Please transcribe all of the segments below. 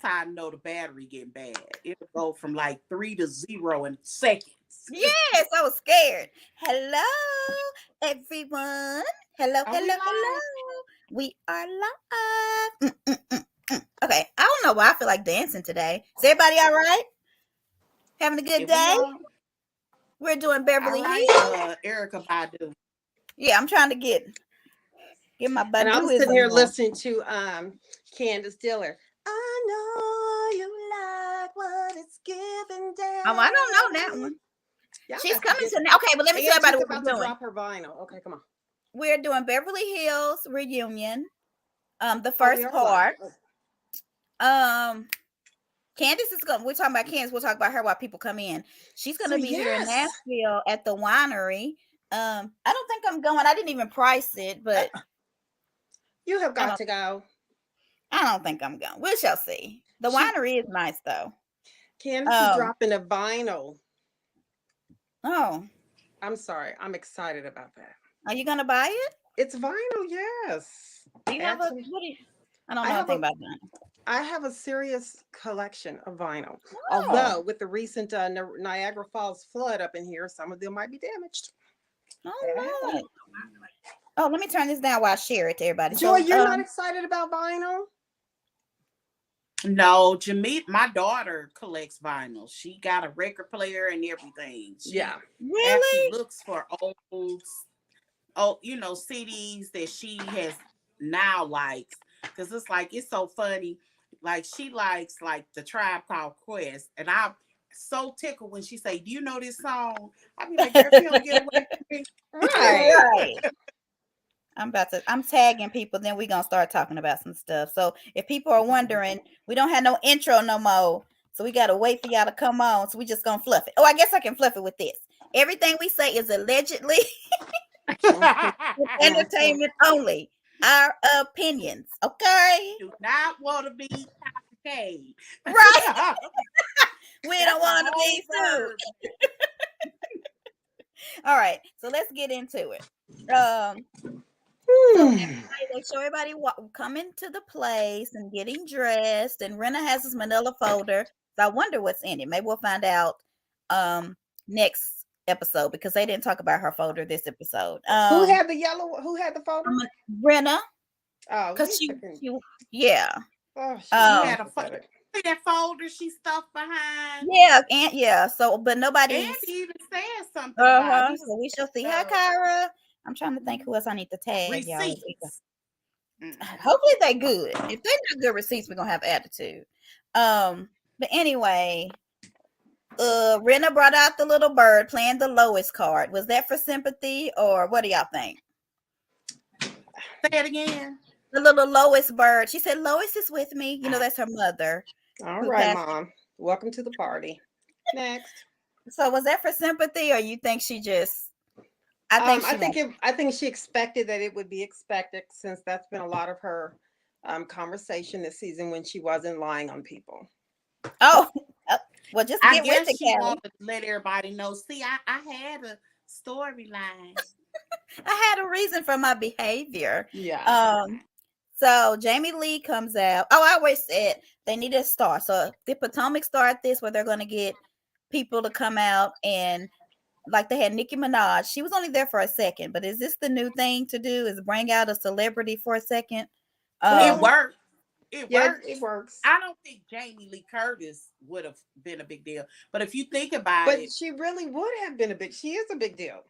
how I know the battery getting bad. It'll go from like 3 to 0 in seconds. Yes, I was scared. Hello, everyone. Hello, Are we hello, live? hello. We are live. Okay, I don't know why I feel like dancing today. Is everybody all right? Having a good If we day? on, We're doing all Beverly right, Hills. Erica Badu. Yeah, I'm trying to get my And I was sitting Baduism here on. listening to Candace Diller. I know you like what it's giving Oh, I don't know down. that one. Y'all She's got to coming get. to now. Okay, but let me tell And everybody she's what about we're to doing. drop her vinyl. Okay, come on. We're doing Beverly Hills reunion. The Oh, we first are live. part. Candace is going. We're talking about Candace. We'll talk about her while people come in. She's going So to be here in yes, Nashville at the winery. I don't think I'm going. I didn't even price it, but you have I got don't. to go. I don't think I'm going. We shall see. The She winery is nice though. Candace is Um. dropping a vinyl. Oh, I'm sorry. I'm excited about that. are you going to buy it? It's vinyl, yes. Do you have a? Actually, What do you? I don't I know have anything a about that. I have a serious collection of vinyl. Oh. Although with the recent Niagara Falls flood up in here, some of them might be damaged. Oh Lord. Oh, let me turn this down while I share it to everybody. Joy, So, you're not excited about vinyl? No, Jamit, my daughter collects vinyl. She got a record player and everything. She Yeah. actually really? looks for old, CDs that she has now likes. Because it's like, it's so funny. Like, she likes, like, the Tribe Called Quest. And I'm so tickled when she say, do you know this song? I be like, girl, if you don't get away from me. Right. Right. I'm tagging people, then we're gonna start talking about some stuff. So if people are wondering, we don't have no intro no more. So we gotta wait for y'all to come on. So we just gonna fluff it. Oh, I guess I can fluff it with this. Everything we say is allegedly entertainment only. Our opinions, okay? Do not want to be complicated. Right. We That's don't a want to whole be sued. word. All right, so let's get into it. So they show everybody coming to the place and getting dressed, and Rena has this manila folder. So I wonder what's in it. Maybe we'll find out next episode because they didn't talk about her folder this episode. Who had the yellow? Who had the folder? Rena, Oh, because Lisa yeah. Oh, She she's had a pathetic. that folder she stuffed behind. Yeah, and yeah. So, but And nobody's even said something about it. He was So we shall see. Hi, Kyra. I'm trying to think who else I need to tag, y'all. receipts. Hopefully they good. If they're not good receipts, we're gonna have attitude. But anyway, Rena brought out the little bird playing the Lois card. Was that for sympathy or what do y'all think? Say it again. The little Lois bird. She said Lois is with me. You know, that's her mother. All Who right, passed. Mom. Welcome to the party. Next. So was that for sympathy or you think she just I think she expected that it would be expected since that's been a lot of her conversation this season when she wasn't lying on people. Oh, well, just I get with guess it, she Callie. wanted to let everybody know. See, I had a storyline. I had a reason for my behavior. Yeah. So Jamie Lee comes out. Oh, I always said they need a star. So the Potomac start this where they're going to get people to come out and like they had Nicki Minaj. She was only there for a second, but is this the new thing to do? Is bring out a celebrity for a second? It worked. It Yeah, works. it works. I don't think Jamie Lee Curtis would have been a big deal. But if you think about But it. she really would have been she is a big deal.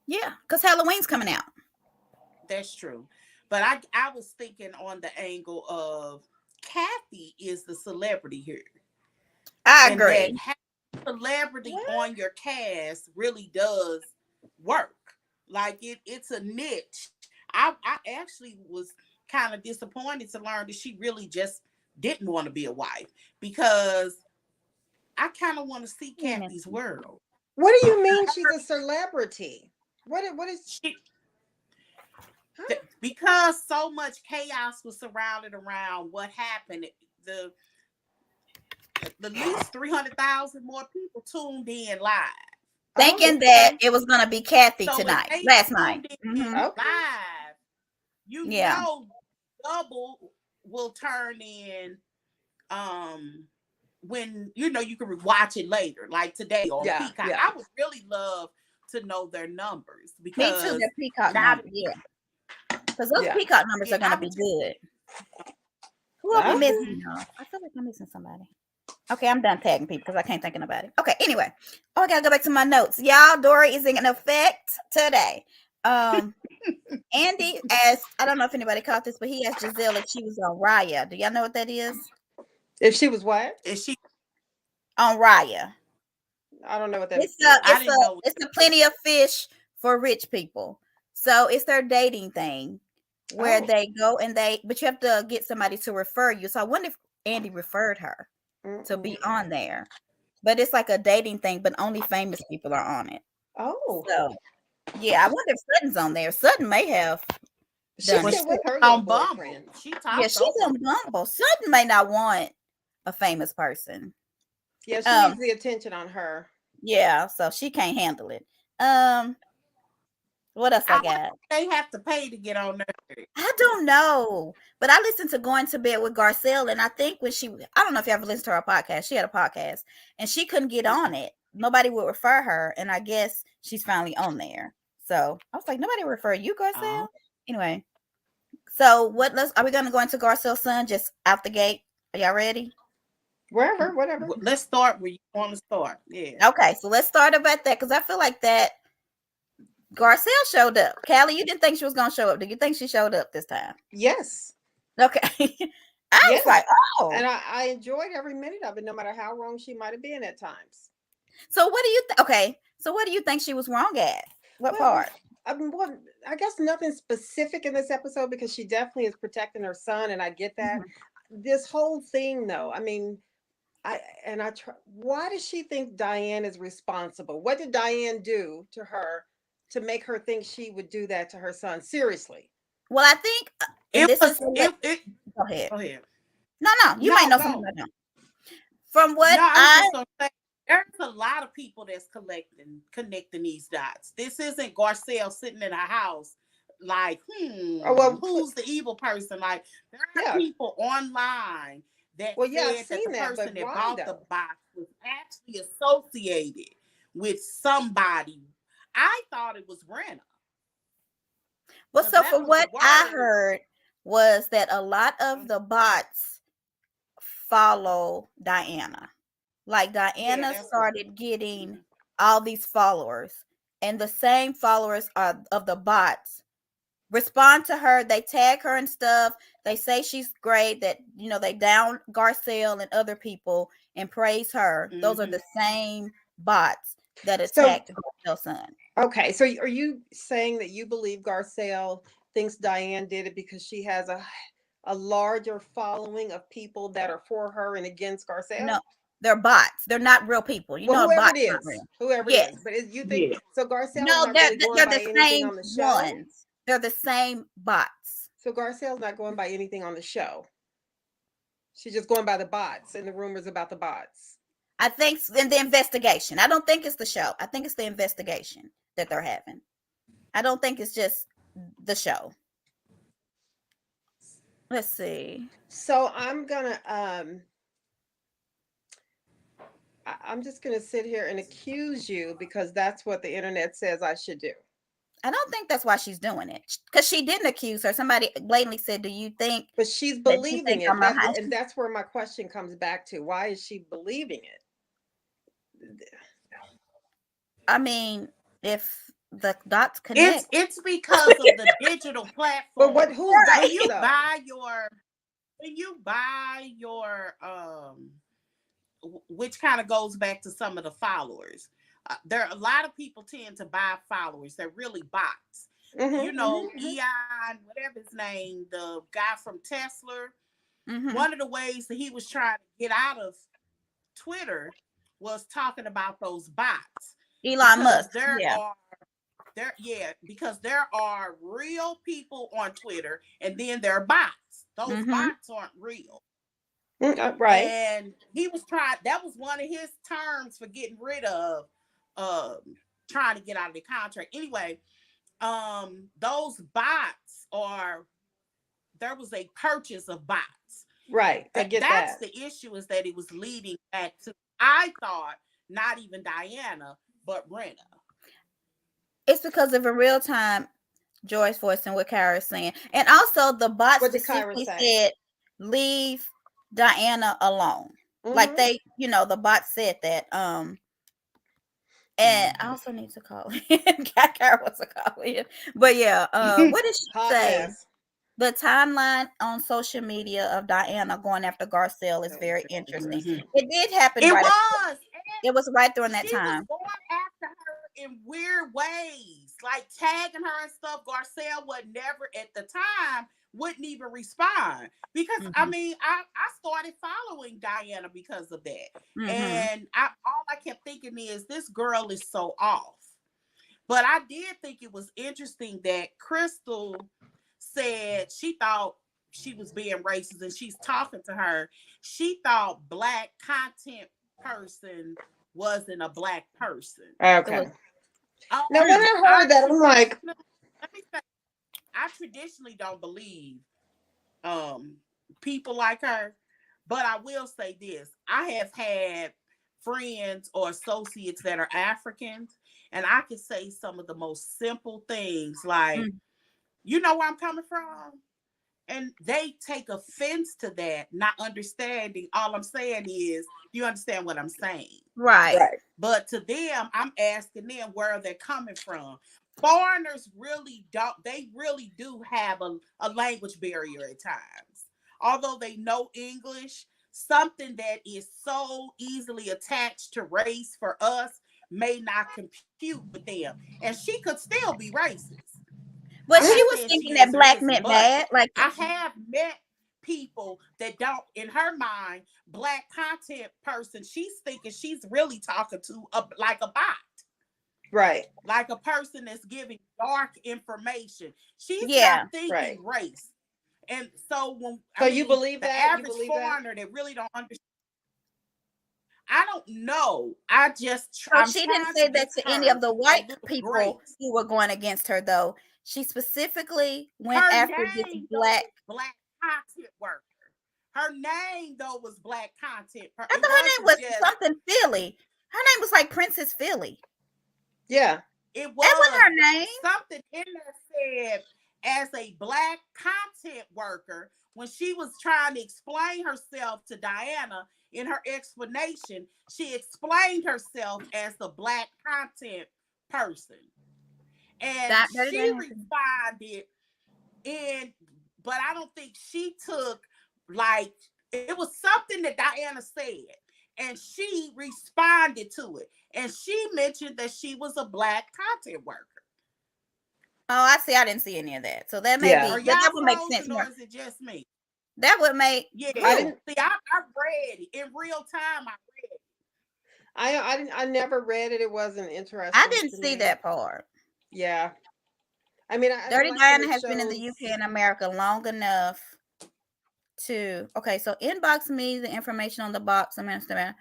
Yeah, because Halloween's coming out. That's true. But I was thinking on the angle of Kathy is the celebrity here. I And agree. that having celebrity on your cast really does work. Like it's a niche. I actually was kind of disappointed to learn that she really just didn't want to be a wife because I kind of want to see Kathy's world. What do you mean she's a celebrity? What is she? Because so much chaos was surrounded around what happened. The least 300,000 more people tuned in live. Thinking that it was going to be Kathy tonight, last night. Live, you know, double will turn in when you can watch it later, like today on Yeah, Peacock. yeah. I would really love to know their numbers Me too. because Their Peacock now, number, yeah, because those Yeah. Peacock numbers yeah, are gonna I be would just. good. Who are we Huh? missing, Mhm. y'all? I feel like I'm missing somebody. Okay, I'm done tagging people because I can't think of nobody. Okay, anyway. Oh, I gotta go back to my notes. Y'all, Dory is in effect today. Andy asked, I don't know if anybody caught this, but he asked Giselle if she was on Raya. Do y'all know what that is? If she was what? Is she? On Raya. I don't know what that It's a is. I it's a didn't know. What it's that a was. plenty of fish for rich people. So it's their dating thing where Oh. they go and but you have to get somebody to refer you. So I wonder if Andy referred her to Mm-mm. be on there. But it's like a dating thing, but only famous people are on it. Oh. So yeah, I wonder if Sutton's on there. Sutton may have She's done Well, it. still she with her little on Bumble. boyfriend. She Yeah, talked she's open. on Bumble. Sutton may not want a famous person. Yeah, she Um, needs the attention on her. yeah, so she can't handle it. Um, what else I I wonder got? if they have to pay to get on there. I don't know, but I listened to Going to Bed with Garcelle, and I think I don't know if you ever listened to her podcast. She had a podcast, and she couldn't get on it. Nobody would refer her, and I guess she's finally on there. So I was like, nobody will refer you, Garcelle. Oh, Anyway, so are we gonna go into Garcelle's son just out the gate? Are y'all ready? Wherever, whatever. let's start where you want to start. Yeah. Okay, so let's start about that because I feel like that Garcelle showed up. Callie, you didn't think she was gonna show up. Do you think she showed up this time? Yes. Okay. I was Yes. like, oh. And I enjoyed every minute of it, no matter how wrong she might have been at times. So what do you Okay. So what do you think she was wrong at? What Well, part? well, I guess nothing specific in this episode because she definitely is protecting her son, and I get that. Mhm. This whole thing, though, I mean, I try. Why does she think Diane is responsible? What did Diane do to her to make her think she would do that to her son? Seriously. Well, I think, and It this is was what. it. Go ahead. Go ahead. No, no, you might No, know something go. I don't. From what No, I was I just gonna say there's a lot of people that's connecting these dots. This isn't Garcelle sitting in a house like, Oh well, who's the evil person? Like there are yeah. people online that Well, yeah, I've said that the seen that, but person that why bought the though? box was actually associated with somebody. I thought it was Brenna well, because so that for was the what I word. heard was that a lot of the bots follow Diana. Like Yeah, Diana that's what. started getting Mhm. all these followers, and the same followers are of the bots respond to her. They tag her and stuff. They say she's great. That they down Garcelle and other people and praise her. Those are Mhm. the same bots that So attacked Garcelle's son. okay, so are you saying that you believe Garcelle thinks Diane did it because she has a larger following of people that are for her and against Garcelle? No, they're bots. They're not real people. Well, A whoever it bot's not is, real. whoever it Yes. is, but you think Yeah. so? Garcelle's No, not they're really going they're by the anything same on the show. ones. They're the same bots. So Garcelle's not going by anything on the show. She's just going by the bots and the rumors about the bots. I think in the investigation. I don't think it's the show. I think it's the investigation that they're having. I don't think it's just the show. Let's see. So I'm gonna I'm just gonna sit here and accuse you because that's what the internet says I should do. I don't think that's why she's doing it. Because she didn't accuse her. Somebody blatantly said, "Do you think But she's that you believing think it. I'm a That high?" and that's where my question comes back to. Why is she believing it? I mean, if the dots It's connect, it's because of the digital But platform. what whose When dots you though? buy your when you buy your which kind of goes back to some of the followers. There are a lot of people tend to buy followers. They're really bots. Mm-hmm, mm-hmm. Eon, whatever his name, the guy from Tesla. mm-hmm. One of the ways that he was trying to get out of Twitter was talking about those bots Elon because Musk. Yeah. because there are real people on Twitter and then there are bots. Those Mm-hmm. bots aren't real. Right. And he was trying, that was one of his terms for getting rid of trying to get out of the contract. Anyway, those bots are there was a purchase of bots. Right. I That get that's that. the issue, is that it was leading back to, I thought, not even Diana, but Brenna. It's because of a real time Joy's voice and what Kara is saying. And also the bot What did Kyra specifically say? said, leave Diana alone. Like Mm-hmm. they, the bot said that. And I also need to call in. Kara wants to call in. But yeah, what did she Hot say? mess. The timeline on social media of Diana going after Garcelle is So very interesting. interesting. Mhm. It did happen It right. was. It was right during that She was time. going after her in weird ways, like tagging her and stuff. Garcelle would never at the time wouldn't even respond, because I Mm-hmm. mean, I started following Diana because of that. Mm-hmm. And all I kept thinking is, this girl is so off. But I did think it was interesting that Crystal said she thought she was being racist, and she's talking to her. She thought black content person wasn't a black person. It was Okay. Now, when I I heard that, I'm like, traditionally, let me say, I traditionally don't believe um people like her, but I will say this: I have had friends or associates that are Africans, and I can say some of the most simple things, like, mm, you know where I'm coming from? And they take offense to that, not understanding. All I'm saying is, you understand what I'm saying. right. right. But to them, I'm asking them where they're coming from. Foreigners really don't, they really do have a language barrier at times. Although they know English, something that is so easily attached to race for us may not compute with them. And she could still be racist. But I'm she not was saying thinking she that is or black isn't, meant but bad. Like, I have met people that don't, in her mind, black content person, she's thinking she's really talking to like a bot, Right. like a person that's giving dark information. She's not yeah. Right. thinking race. And so when, So I you mean, believe the that? You average believe that? foreigner that really don't understand, I don't know. I just So I'm she didn't trying to say that give to any of her the a white little people grace. who were going against her, though. She specifically went Her after this name though black. was Black Content Worker. Her name though was Black Content. I It thought her name wasn't was just. something Philly. Her name was like Princess Philly. Yeah. It That wasn't was her name. something in there said, as a Black content worker, when she was trying to explain herself to Diana. In her explanation, she explained herself as the Black content person, and That is she her name. responded in, but I don't think she took, like, it was something that Diana said, and she responded to it, and she mentioned that she was a Black content worker. Oh, I see. I didn't see any of that. So that may Yeah. Are be that y'all would make sense frozen, or more. is it just me? That would make Yeah. I who? didn't See, I read it in real time. I read it. I didn't I never read it. It wasn't I interesting didn't to see me. that part. Yeah. I mean, I Dirty like when Diana it has been in the shows. UK and America long enough to. Okay, so inbox me the information on the box. I'm Instagram.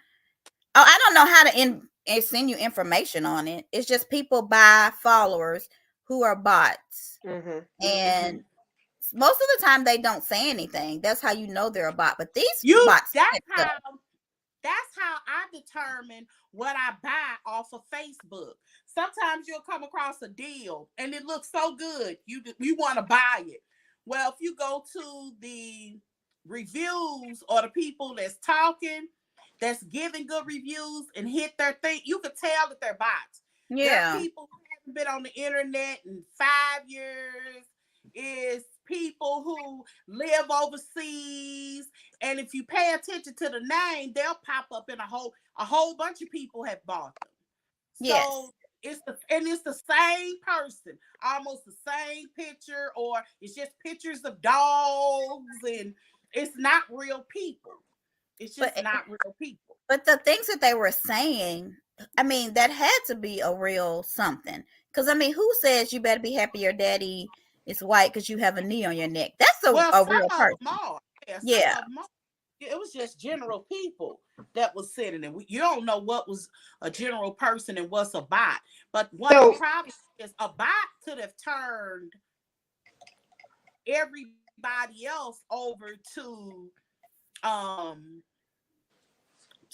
Oh, I don't know how to send you information on it. It's just people buy followers who are bots, Mm-hmm. and most of the time they don't say anything. That's how you know they're a bot. But these You bots that's say stuff. how I determine what I buy off of Facebook. Sometimes you'll come across a deal and it looks so good, you want to buy it. Well, if you go to the reviews, or the people that's talking, that's giving good reviews and hit their thing, you can tell that they're bots. They're Yeah, people who haven't been on the internet in 5 years. Is people who live overseas, and if you pay attention to the name, they'll pop up in a whole bunch of people have bought them. yes. So it's the same person, almost the same picture, or it's just pictures of dogs, and it's not real people. It's But just not real people. But the things that they were saying, I mean, that had to be a real something. Because, I mean, who says you better be happy your daddy is white because you have a knee on your neck? That's Well, a some real of them person. are. Yeah, some Yeah. of them are. It was just general people that was sitting there. You don't know what was a general person and what's a bot. But one of the So problems is, a bot could have turned everybody else over to um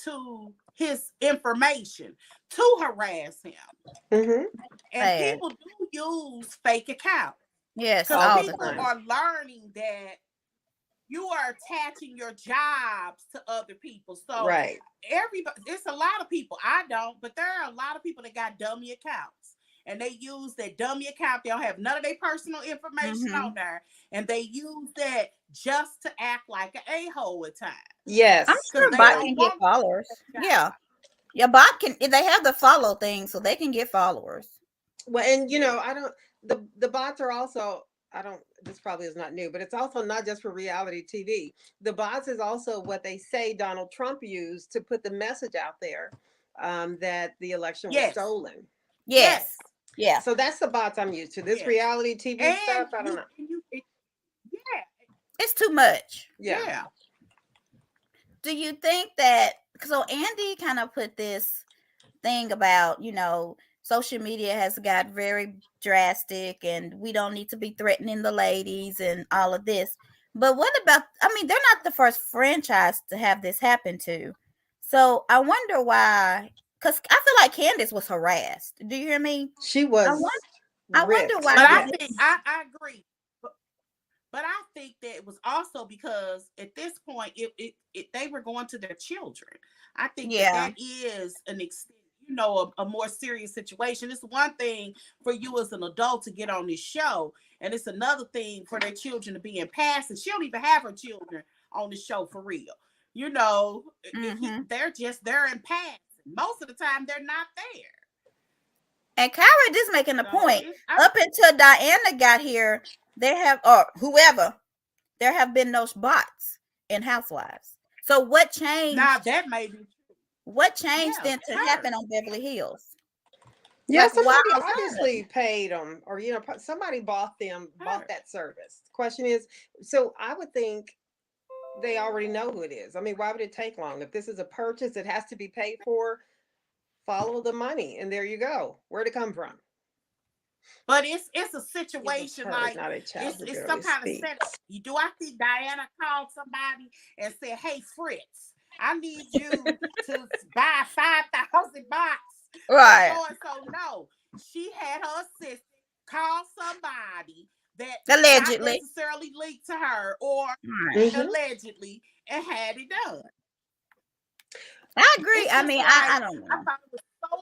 to his information to harass him. Mm-hmm. And Bad. people do use fake accounts Yes, because All the all the people time. time. are learning that you are attaching your jobs to other people. So Right. everybody, it's a lot of people. I don't, but there are a lot of people that got dummy accounts. And they use that dummy account. They don't have none of their personal information Mm-hmm. on there. And they use that just to act like an a-hole at times. I'm Yes. Because sure they bot Very. don't can get want followers. that job. Yeah. Your bot can, they have the follow thing, so they can get followers. Well, and Yeah. I don't, the bots are also, I don't, this probably is not new, but it's also not just for reality TV. The bots is also what they say Donald Trump used to put the message out there, that the election was Yes. stolen. Yes. Yes. Yeah. So that's the bots I'm used to. This Yes. reality TV And stuff, I don't know. yeah, It's too much. Yeah. yeah. Do you think that, so Andy kind of put this thing about, social media has got very drastic and we don't need to be threatening the ladies and all of this. But what about, I mean, they're not the first franchise to have this happen to. So I wonder why, because I feel like Candace was harassed. Do you hear me? She I was wonder, I wonder ripped. why But I Yeah. think Candace. I agree. But I think that it was also because at this point, they were going to their children. I think that Yeah. that is an extent, a more serious situation. It's one thing for you as an adult to get on this show, and it's another thing for their children to be in passing. She don't even have her children on the show for real. Mm-hmm. They're in passing. Most of the time, they're not there. And Kyra is making a So point. Up until Diana got here, there have, or whoever, there have been no bots in Housewives. So what now changed? that may be What changed yeah, then to her. happen on Beverly Hills? Yeah, Like, why somebody all of a obviously sudden? paid them, or somebody bought Her. that service. The question is, so I would think they already know who it is. I mean, why would it take long? If this is a purchase, it has to be paid for. Follow the money, and there you go. Where'd it come from? But it's a It was situation heard, like not a child who it's some barely kind of setup. speaks. You do I think Diana called somebody and said, "Hey Fritz, I need you to buy 5,000 box for Right. so and so." No, she had her assistant call somebody that not Allegedly. necessarily linked to her or Right. Hmm. allegedly and had it done. I agree. It's I just mean, like I don't I know. thought it was so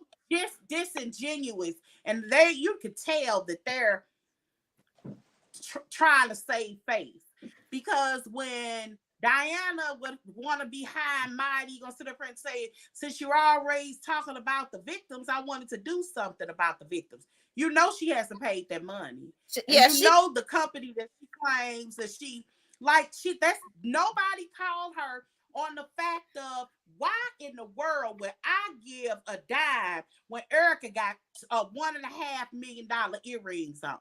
disingenuous, and you could tell that they're trying to save face because when Diana would want to be high and mighty, gonna sit up here and say, "Since you're always talking about the victims, I wanted to do something about the victims." She hasn't paid that money, and Yeah, she the company that she claims that that's nobody called her on the fact of why in the world would I give a dime when Erica got a $1.5 million earrings on?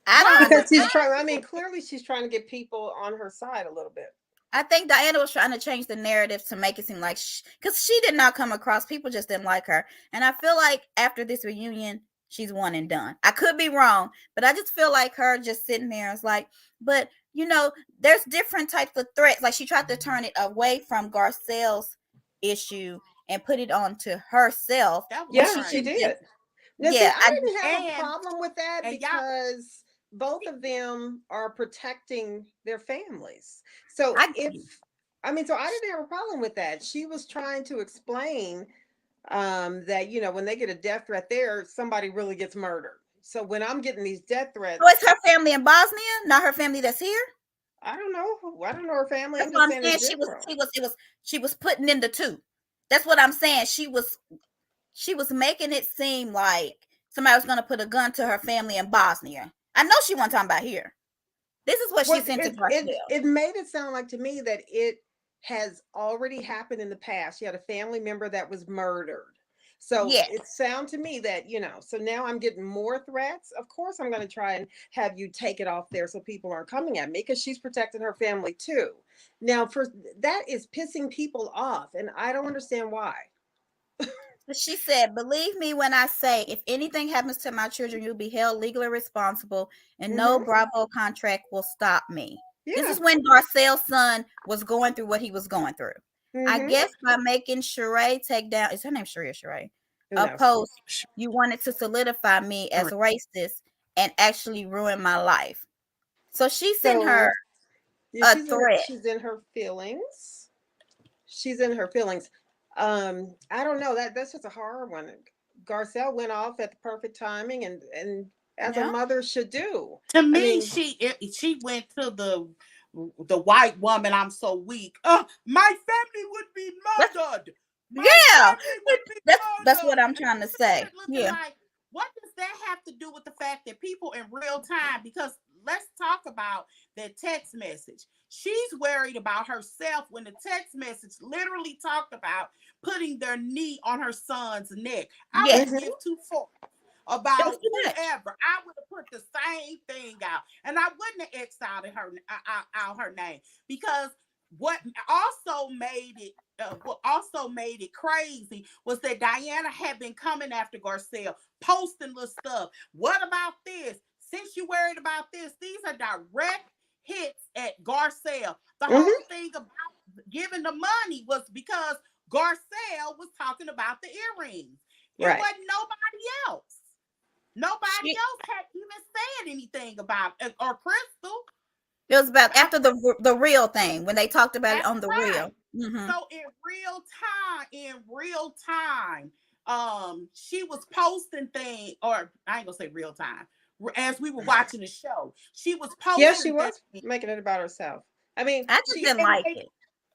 I don't Why Because would she's understand. I trying. I mean, give? clearly she's trying to get people on her side a little bit. I think Diana was trying to change the narrative to make it seem like because she did not come across, people just didn't like her. And I feel like after this reunion, she's one and done. I could be wrong, but I just feel like her just sitting there is like, but there's different types of threats. Like she tried to turn it away from Garcelle's issue and put it on to herself That was when Yeah, she she could crazy. did. just, Now, see, yeah, I didn't have a And problem with that and y'all, because both of them are protecting their families. So I get if it. I mean, so I didn't have a problem with that. She was trying to explain, that when they get a death threat there, somebody really gets murdered. So when I'm getting these death So it's threats, her family in Bosnia, not her family that's here. I don't know. I don't know her family. That's I'm what just I'm saying saying. it's different. She was putting in the two. That's what I'm saying. She was making it seem like somebody was gonna put a gun to her family in Bosnia. I know she wasn't talking about here. This is what she Well, sent to it Garcelle. made it sound like to me that it has already happened in the past. She had a family member that was murdered. So Yes. it sounded to me that, so now I'm getting more threats. Of course, I'm going to try and have you take it off there so people aren't coming at me because she's protecting her family too. Now, for that is pissing people off, and I don't understand why. She said, "Believe me when I say, if anything happens to my children, you'll be held legally responsible, and no Hmm. Bravo contract will stop me." This Yeah. is when Garcelle's son was going through what he was going through. I Mm-hmm. guess by making Sheree take down, is her name Sheree or Sheree? Who A knows? post, you wanted to solidify me as racist and actually ruin my life. So she sent her So yeah, a threat. she's in her feelings. She's in her feelings. I don't know. That's just a hard one. Garcelle went off at the perfect timing, and as a Yeah. mother should do. To I me, mean, she went to the white woman. I'm so weak. My family would be That's, murdered. My yeah. family would be That's what murdered. I'm And trying I'm to sitting say. here looking Yeah. like, what does that have to do with the fact that people in real time? Because let's talk about that text message. She's worried about herself when the text message literally talked about putting their knee on her son's neck. I Yes. wouldn't mhm. give two fucks That was about too much. whoever. I would have put the same thing out, and I wouldn't have X'd out her name, because what also made it crazy was that Diana had been coming after Garcelle, posting little stuff. What about this? Since you worried about this, these are direct hits at Garcelle. The Mhm. whole thing about giving the money was because Garcelle was talking about the earrings. It Right. wasn't nobody else. Nobody She, else had even said anything about it, or Crystal. it was about I, after the real thing when they talked about it that's on the right. real. Hmm. So in real time, she was posting things, or I ain't gonna say real time. As we were watching the show, she was Yeah, she posting things. was making it about herself. I mean, I just she didn't like And it.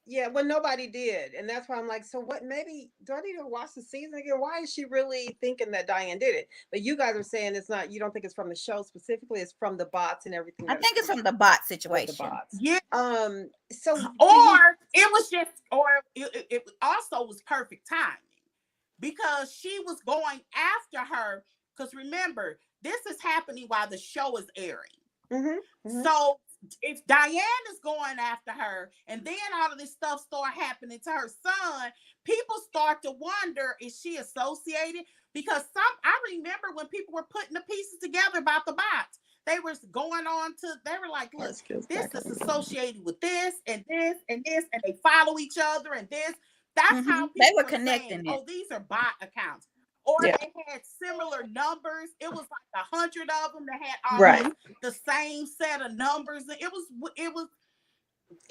yeah, well, nobody did, and that's why I'm like, so what? Maybe do I need to watch the season again? Why is she really thinking that Diane did it? But you guys are saying it's not. You don't think it's from the show specifically. It's from the bots and everything I that is think it's coming from the bot with the situation. bots. yeah, So do you? or it was just, or it also was perfect timing, because she was going after her. Because remember, this is happening while the show is airing. Mm-hmm, mm-hmm. So if Diane is going after her, and then all of this stuff start happening to her son, people start to wonder, is she associated? Because I remember when people were putting the pieces together about the bots, they were going on to, they were like, Our look, skills this back is on. associated with this and this and this, and they follow each other and this. That's Hmm. how They people were were saying, connecting it. oh, these are bot accounts. Or Yeah. they had similar numbers. It was like 100 of them that had Right. almost the same set of numbers. It was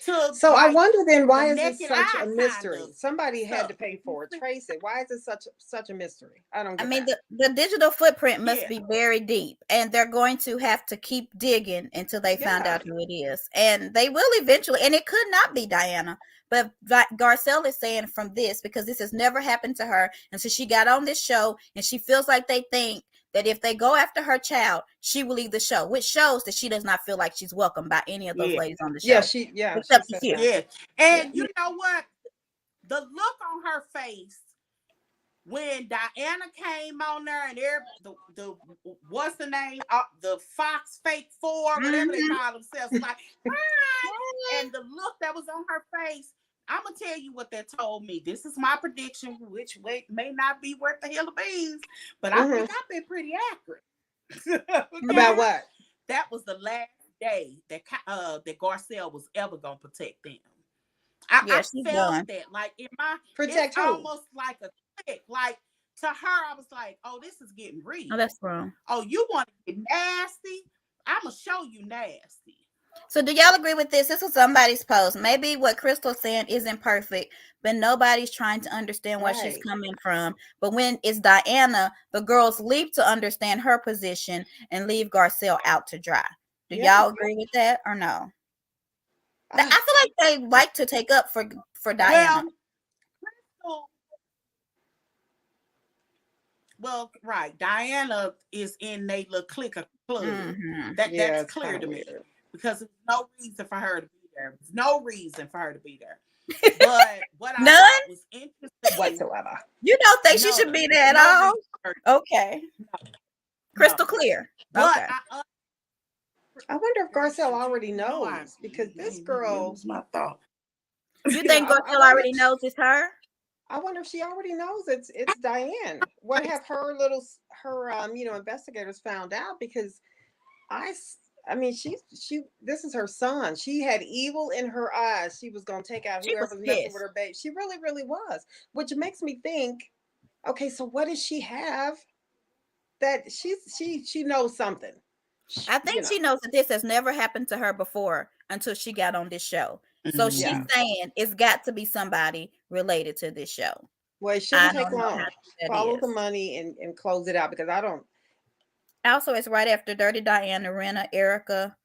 to So I like wonder then, the why is it naked such eye a kind mystery? of Somebody had to stuff. pay for it. Trace it. Why is it such a mystery? I don't I get mean, that. the digital footprint must Yeah, be very deep, and they're going to have to keep digging until they find Yeah. out who it is. And they will eventually, and it could not be Diana, but Garcelle is saying from this, because this has never happened to her. And so she got on this show, and she feels like they think that if they go after her child, she will leave the show, which shows that she does not feel like she's welcome by any of those yeah, ladies on the Yeah. show, She except the said few. that. yeah. Yeah. And you know what? The look on her face when Diana came on there, and the what's the name? The Fox Fake Four, whatever they Hmm. call themselves, like hi, and the look that was on her face. I'm gonna tell you what that told me. This is my prediction, which may not be worth the hill of beans, but I Mm-hmm. think I've been pretty accurate. About Okay, Yeah. what? that was the last day that Garcelle was ever gonna protect them. I Yeah, she's felt done. that, like in my, it's Protect who? almost like a click. Like to her, I was like, oh, this is getting Oh, real. that's wrong. Oh, you want to get nasty? I'm gonna show you nasty. So do y'all agree with this? This was somebody's post. Maybe what Crystal's saying isn't perfect, but nobody's trying to understand where she's Right. coming from. But when it's Diana, the girls leap to understand her position and leave Garcelle out to dry. Do Yeah. y'all agree with that or no? I Ah, feel like they like to take up for Diana. Well, so, well, right. Diana is in a little clicker club. Hmm. yeah, That's it's kind clear of to me, weird. because there's no reason for her to be there. There's no reason for her to be there. But what I None? thought was interesting, Whatsoever. You don't think she should none, be there at no all? reason for her, Okay. no. Crystal clear. But Okay. I wonder if girl, Garcelle should already you know I knows because this what girl, was my thought? You you know, think I Garcelle wonder already knows it's her? I wonder if she already knows it's Diane. What have her investigators found out? Because I I mean, she. This is her son. She had evil in her eyes. She was gonna take out She was whoever's messing with pissed. her baby. She really, really was. Which makes me think, okay, so what does she have that she knows something? I You think know, she knows that this has never happened to her before until she got on this show. So she's yeah. Mhm. saying it's got to be somebody related to this show. Well, it I shouldn't take don't know how long. that Follow the is. money and close it out because I don't. Also, it's right after Dirty Diana, Rena, Erica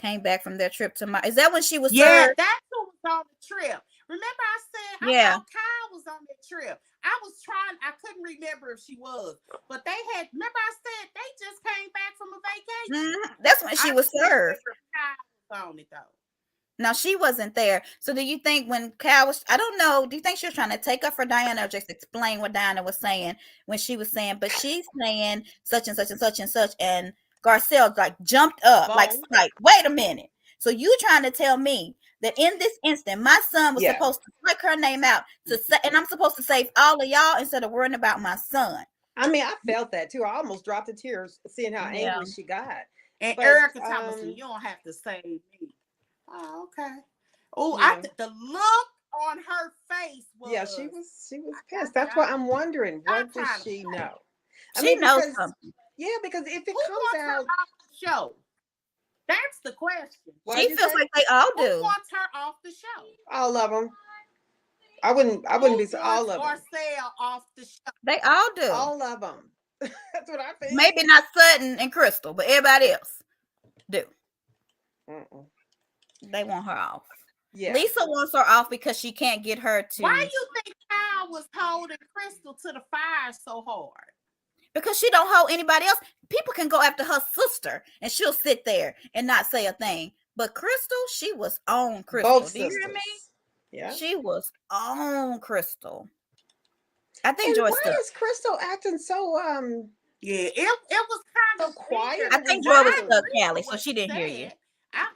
came back from their trip to my. Is that when she was Yeah, served? that's who was on the trip. Remember, I said I Yeah. thought Kyle was on that trip. I was trying, I couldn't remember if she was, but they had. Remember, I said they just came back from a vacation. That's when she I was couldn't served. remember if Kyle was on it though. Now she wasn't there. So do you think when Cal was, I don't know, do you think she was trying to take up for Diana or just explain what Diana was saying when she was saying, but she's saying such and such and such and such, and Garcelle like jumped up, Both. like, wait a minute. So you trying to tell me that in this instant, my son was Yeah. supposed to flick her name out to say, and I'm supposed to save all of y'all instead of worrying about my son. I mean, I felt that too. I almost dropped the tears seeing how Yeah. angry she got. And But Erica Thomason, you don't have to save me. Oh, okay. Oh, yeah. the look on her face was. Yeah, she was I pissed. That's why got I'm wondering, I'm what does trying to she say. know? I She mean, knows because something. yeah, because if it Who comes wants her out, off the show? That's the question. what She did you feels say? like they all Who do. wants her off the show? All of them. I wouldn't Who be wants all of them. Garcelle off the show? They all do. All of them. That's what I think. Maybe not Sutton and Crystal, but everybody else do. Mm-mm. They want her off. Yeah. Lisa wants her off because she can't get her to. Why you think Kyle was holding Crystal to the fire so hard? Because she don't hold anybody else. People can go after her sister and she'll sit there and not say a thing. But Crystal, she was on Crystal. Both Do you sisters. hear me? Yeah. She was on Crystal. I think And Joy why stood. is Crystal acting so Yeah, it was kind so of quiet weird. I and think Joy was reserved? stuck, I Callie, so what she she didn't hear you. said. I,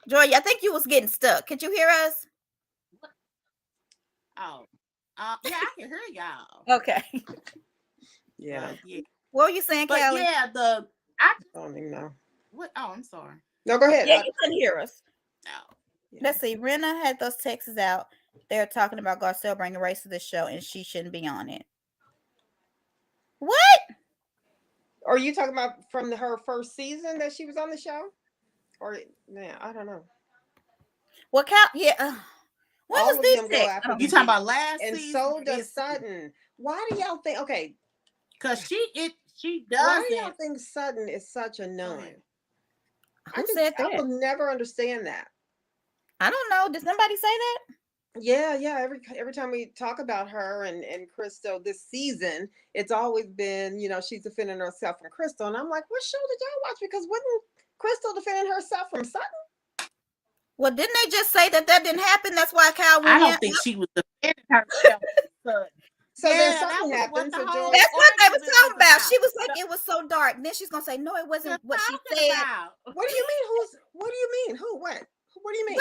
Joy, I think you was getting stuck. Could you hear us? oh, yeah, I can hear y'all. Okay. Yeah. But yeah, What were you saying, but Callie? yeah, I don't even know. what? Oh, I'm sorry. No, go ahead. Yeah, you couldn't hear us. Oh, Yeah. Let's see. Rena had those texts out. They're talking about Garcelle bringing race to the show, and she shouldn't be on it. What? Are you talking about from her first season that she was on the show? Or yeah, I don't know. Well, Cal, yeah. When All was of this them go text? after you the talking beat. about last And season? so or does this season? Sutton. Why do y'all think? Okay, Cause she why do y'all doesn't. think Sutton is such a Go nun? ahead. Who said I that? will never understand that. I don't know. Did somebody say that? Yeah. Every time we talk about her and Crystal this season, it's always been, she's defending herself from Crystal. And I'm like, what show did y'all watch? Because wasn't Crystal defending herself from Sutton? Well, didn't they just say that didn't happen? That's why Cal I went in. don't think she was defending herself. But So then yeah, that something was what happened. the So whole Joy, That's what they was argument talking was about. about. She was like, it was so dark. Then she's gonna say, no, it wasn't what she Talking said. about. what do you mean? What do you mean? Who? What do you mean?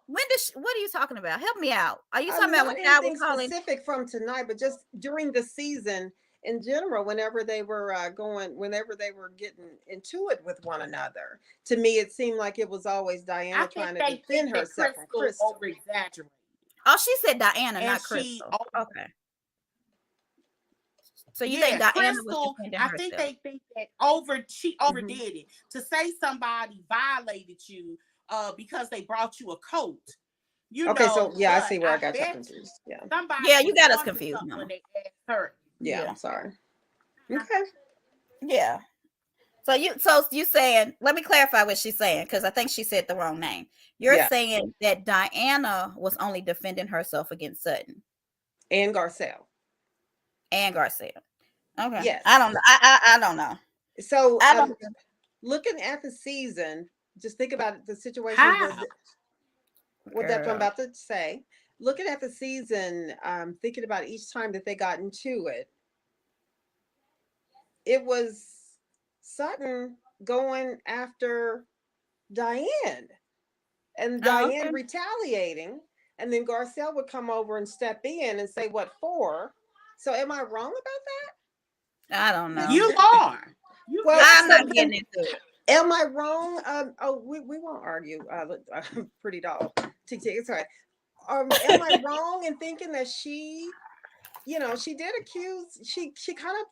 What are you talking about? Help me out. Are you talking about Not when Cal anything was calling? specific from tonight, but just during the season in general, whenever they were whenever they were getting into it with one another. To me, it seemed like it was always I Diana think trying to they defend think that herself from Crystal Crystal. over exaggerated. Oh, she said Diana, And not she Crystal. Okay. So you yeah, think Diana Crystal, was defending I herself? think they think that she overdid it. To say somebody violated you because they brought you a coat. Okay, so yeah, I but see where I got you bet confused. Yeah. somebody Yeah, you was got us onto confused, something Mama. when they asked her. Yeah, Yeah. I'm sorry. Okay. Yeah. So you saying, let me clarify what she's saying, because I think she said the wrong name. You're Yeah. saying that Diana was only defending herself against Sutton And Garcelle. and Garcelle. Okay. Yes. I don't know. I don't know. So I don't looking at the season, just think about the situation How? what that I'm Girl. about to say. Looking at the season, thinking about each time that they got into it, it was Sutton going after Diane and Diane Okay. retaliating, and then Garcelle would come over and step in and say, "What for?" So, am I wrong about that? I don't know. You are. You Well, I'm so not getting into it. Am I wrong? We won't argue. Pretty doll. Tik Tik, it's all right. Am I wrong in thinking that she, she did accuse, she kind of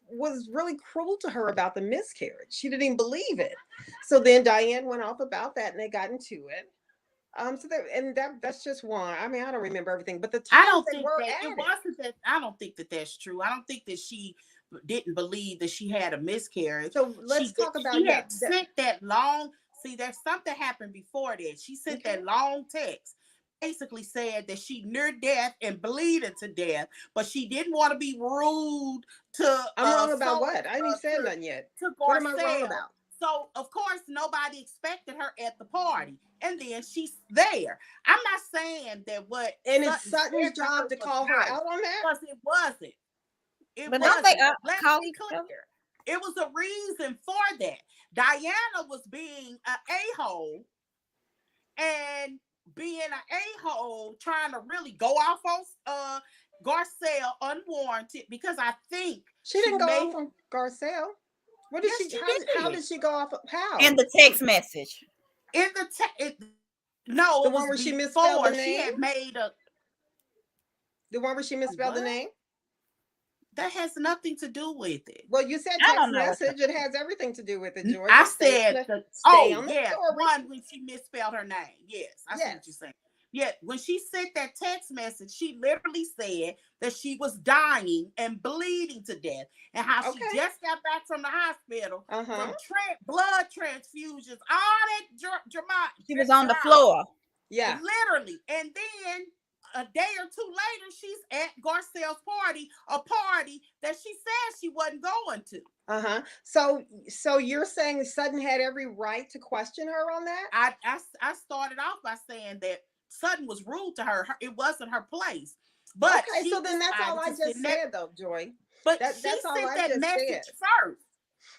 was really cruel to her about the miscarriage. She didn't even believe it. So then Diane went off about that and they got into it. So that's just one. I mean, I don't remember everything, but the I times don't they think were that at it it. wasn't that. I don't think that that's true. I don't think that she didn't believe that she had a miscarriage. So let's She did. talk about She had sent that long. See, there's something happened before that. She sent okay. that long text. Basically said that she near death and bleeding to death, but she didn't want to be rude to I'm wrong about so what? I ain't even said nothing yet. to What am I wrong Garcelle. about? So of course nobody expected her at the party, and then she's there. I'm not saying that what And it's Sutton Sutton's said to job her to was call her nice, out on that. because it wasn't. It But don't they wasn't. Let's call be each other? clear. It was a reason for that. Diana was being an a-hole and being an a-hole, trying to really go off on Garcelle unwarranted, because I think She didn't go may off on Garcelle. What did yes, she? she How did. did she go off? How? In the text message. In the no, The it was one where she misspelled the before she name. had made The one where she misspelled the what? name. That has nothing to do with it. Well, you said I text don't know what message. It has everything to do with it, Joy. I Just stay, said stay on the yeah, story. one when she misspelled her name. Yes, I see what you're Yes. saying. Yeah, when she sent that text message, she literally said that she was dying and bleeding to death, and how she Okay. just got back from the hospital Uh-huh. from blood transfusions, all that drama. She was on the floor. Yeah. Literally. And then a day or two later, she's at Garcelle's party, a party that she said she wasn't going to. Uh-huh. So you're saying Sutton had every right to question her on that? I started off by saying that Sutton was rude to her. It wasn't her place. But okay, so then that's all I just said, though, Joy. But that's all sent I that just message said. first.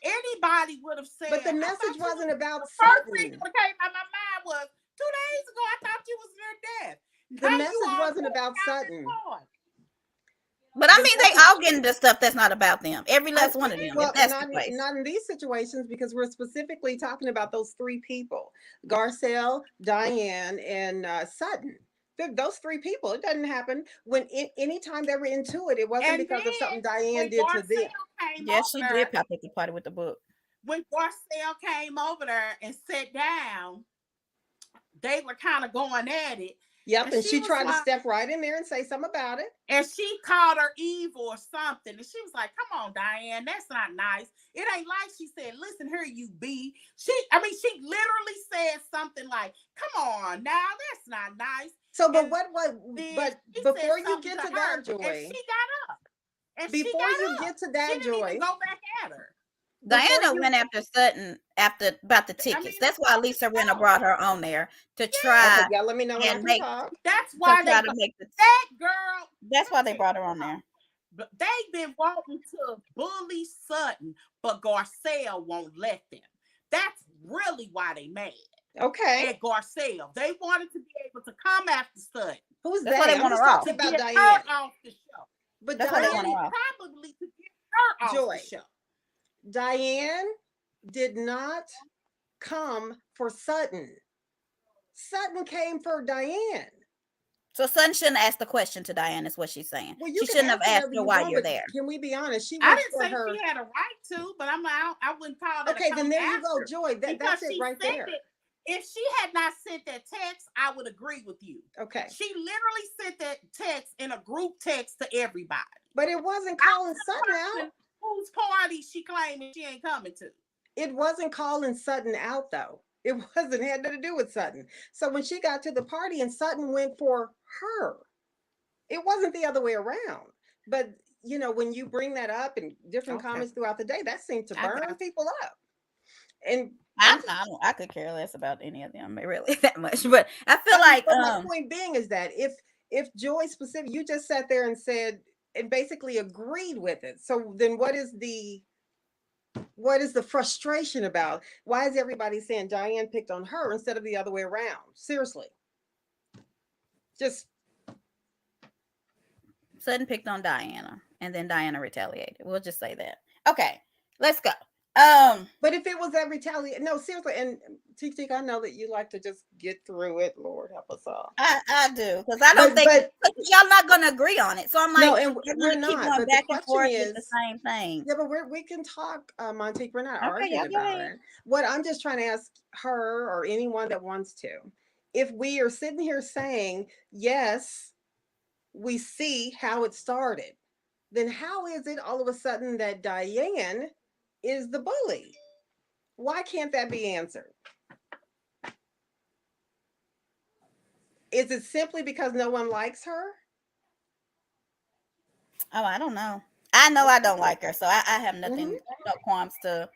Anybody would have said. But the message wasn't about the Sutton. first thing that came out of my mind was 2 days ago. I thought you was near death. The message wasn't about Sutton. But I mean, they all get into stuff that's not about them. Every last one of them. Well, That's not in these situations, because we're specifically talking about those three people: Garcelle, Diane, and Sutton. Those three people. It doesn't happen when anytime they were into it. It wasn't because of something Diane did to them. Yes, she did pop at the party with the book. When Garcelle came over there and sat down, they were kind of going at it. Yep, and she tried to step right in there and say something about it. And she called her evil or something. And she was like, come on, Diane, that's not nice. It ain't like she said, listen here, you be. She literally said something like, come on now, that's not nice. So, but before you get to that, Joy. And she got up. And before you get to that, she didn't Joy. even go back at her. Diana went after Sutton about the tickets. That's why Lisa Rinna brought her on there to try. Okay, yeah, let me know when I can talk. That's why that girl. That's why they brought her on there. But they've been wanting to bully Sutton, but Garcelle won't let them. That's really why they mad. Okay. At Garcelle, they wanted to be able to come after Sutton. Who's that's that? Why they want her off. To about get Diane. her off the show. But that's Diane, why they want her off. Probably to get her off Joy. the show. Diane did not come for Sutton. Sutton came for Diane. So Sutton shouldn't ask the question to Diane, is what she's saying. Well, she shouldn't have asked her why you're there. Can we be honest? I didn't say she had a right to, but I wouldn't call it. Okay, then there you go, Joy. That's it right there. If she had not sent that text, I would agree with you. Okay. She literally sent that text in a group text to everybody. But it wasn't calling Sutton out. Whose party she claiming she ain't coming to? It wasn't calling Sutton out, though. It wasn't, had nothing to do with Sutton. So when she got to the party and Sutton went for her, it wasn't the other way around. But, when you bring that up in different comments throughout the day, that seemed to burn people up. And I could care less about any of them really that much. But I feel like my point being is that if Joy specific, you just sat there and said and basically agreed with it. So then what is the frustration about? Why is everybody saying Diane picked on her instead of the other way around? Seriously. Just Sutton picked on Diana, and then Diana retaliated. We'll just say that. Okay, let's go. But if it was that retaliation, no, seriously, and TT, I know that you like to just get through it. Lord help us all. I do, because I don't But think because y'all not gonna agree on it. So I'm no, like, and they're we're gonna keep not. going But the back and question forth with the is, same thing. yeah, but we can talk, Montique. We're not Okay, arguing y'all go about ahead. it. What I'm just trying to ask her or anyone that wants to, if we are sitting here saying yes, we see how it started, then how is it all of a sudden that Diane is the bully? Why can't that be answered? Is it simply because no one likes her? Oh, I don't know. I know I don't like her, so I have Mm-hmm. nothing, no qualms to.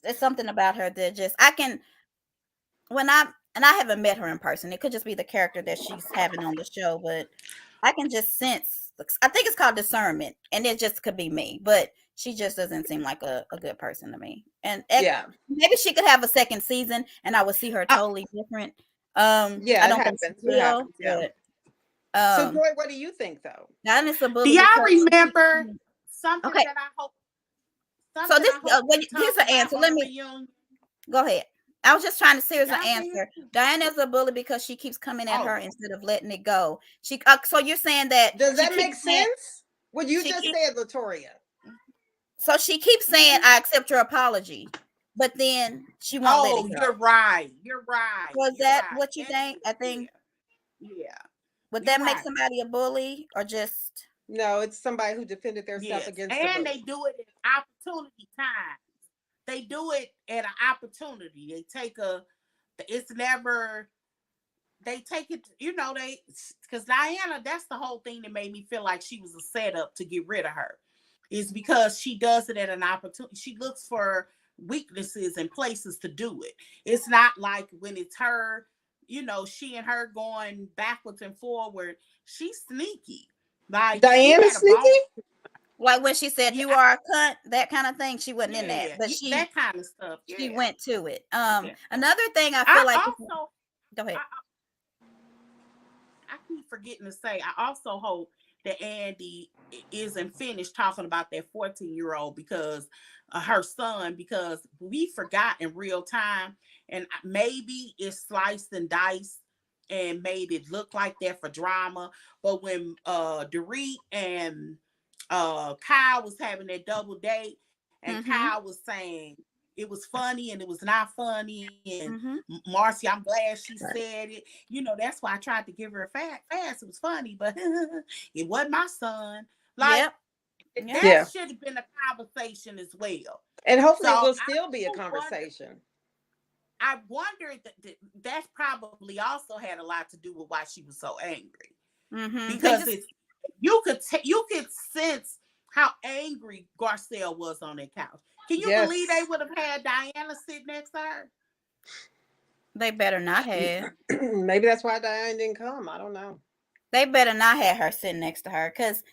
There's something about her that just I can when I and I haven't met her in person. It could just be the character that she's having on the show, but I can just sense. I think it's called discernment, and it just could be me, but she just doesn't seem like a good person to me. And Yeah, maybe she could have a second season, and I would see her Uh, totally different. I yeah, it don't think she happens. It will, happens. Yeah. but So, um, Joy, what do you think, though? Diana's a do bully y'all because she keeps. remember something Okay, that I hope so something this I hope we here's talk an about answer. on Let the me reunion? go ahead. I was just trying to see here's an Y'all can hear answer. me? Diana's a bully because she keeps coming at her Oh, instead of letting it go. So you're saying that Does she that make keeps saying sense? What you she just keeps said, Latoria. so she keeps saying I accept your apology, but then she won't let it oh, go. you're right. You're right. Was You're that right. what you That's think? I think yeah. would You're that make right. somebody a bully or just No, it's somebody who defended themselves Yes, against the and they bully. do it at opportunity time. They do it at an opportunity. They take a. It's never. They take it. They because Diana. That's the whole thing that made me feel like she was a setup to get rid of her. Is because she does it at an opportunity. She looks for weaknesses and places to do it. It's not like when it's her. She and her going backwards and forward. She's sneaky. Like she Diana had a Sneaky? bone. like when she said Yeah, you are a cunt, that kind of thing? She wasn't in that, yeah, but she that kind of stuff. she Yeah, went to it. yeah. Another thing I I feel like also, go ahead. I, I keep forgetting to say, I also hope that Andy isn't finished talking about that 14-year-old because her son, because we forgot in real time, and maybe it's sliced and diced and made it look like that for drama. But when Dorit and Kyle was having that double date, and Mm-hmm. Kyle was saying it was funny and it was not funny, and Mm-hmm. Marcy, I'm glad she Right. said it. That's why I tried to give her a fast. It was funny, but it wasn't my son. Like Yep. Yep. that Yeah. should have been a conversation as well. And So hopefully it will I still be a do wonder. conversation. I wonder that probably also had a lot to do with why she was so angry, Mm-hmm. They because just it's you could sense how angry Garcelle was on that couch. Can you believe they Yes. would have had Diana sit next to her? they better not have. Maybe that's why Diane didn't come. I don't know. They better not have her sitting next to her because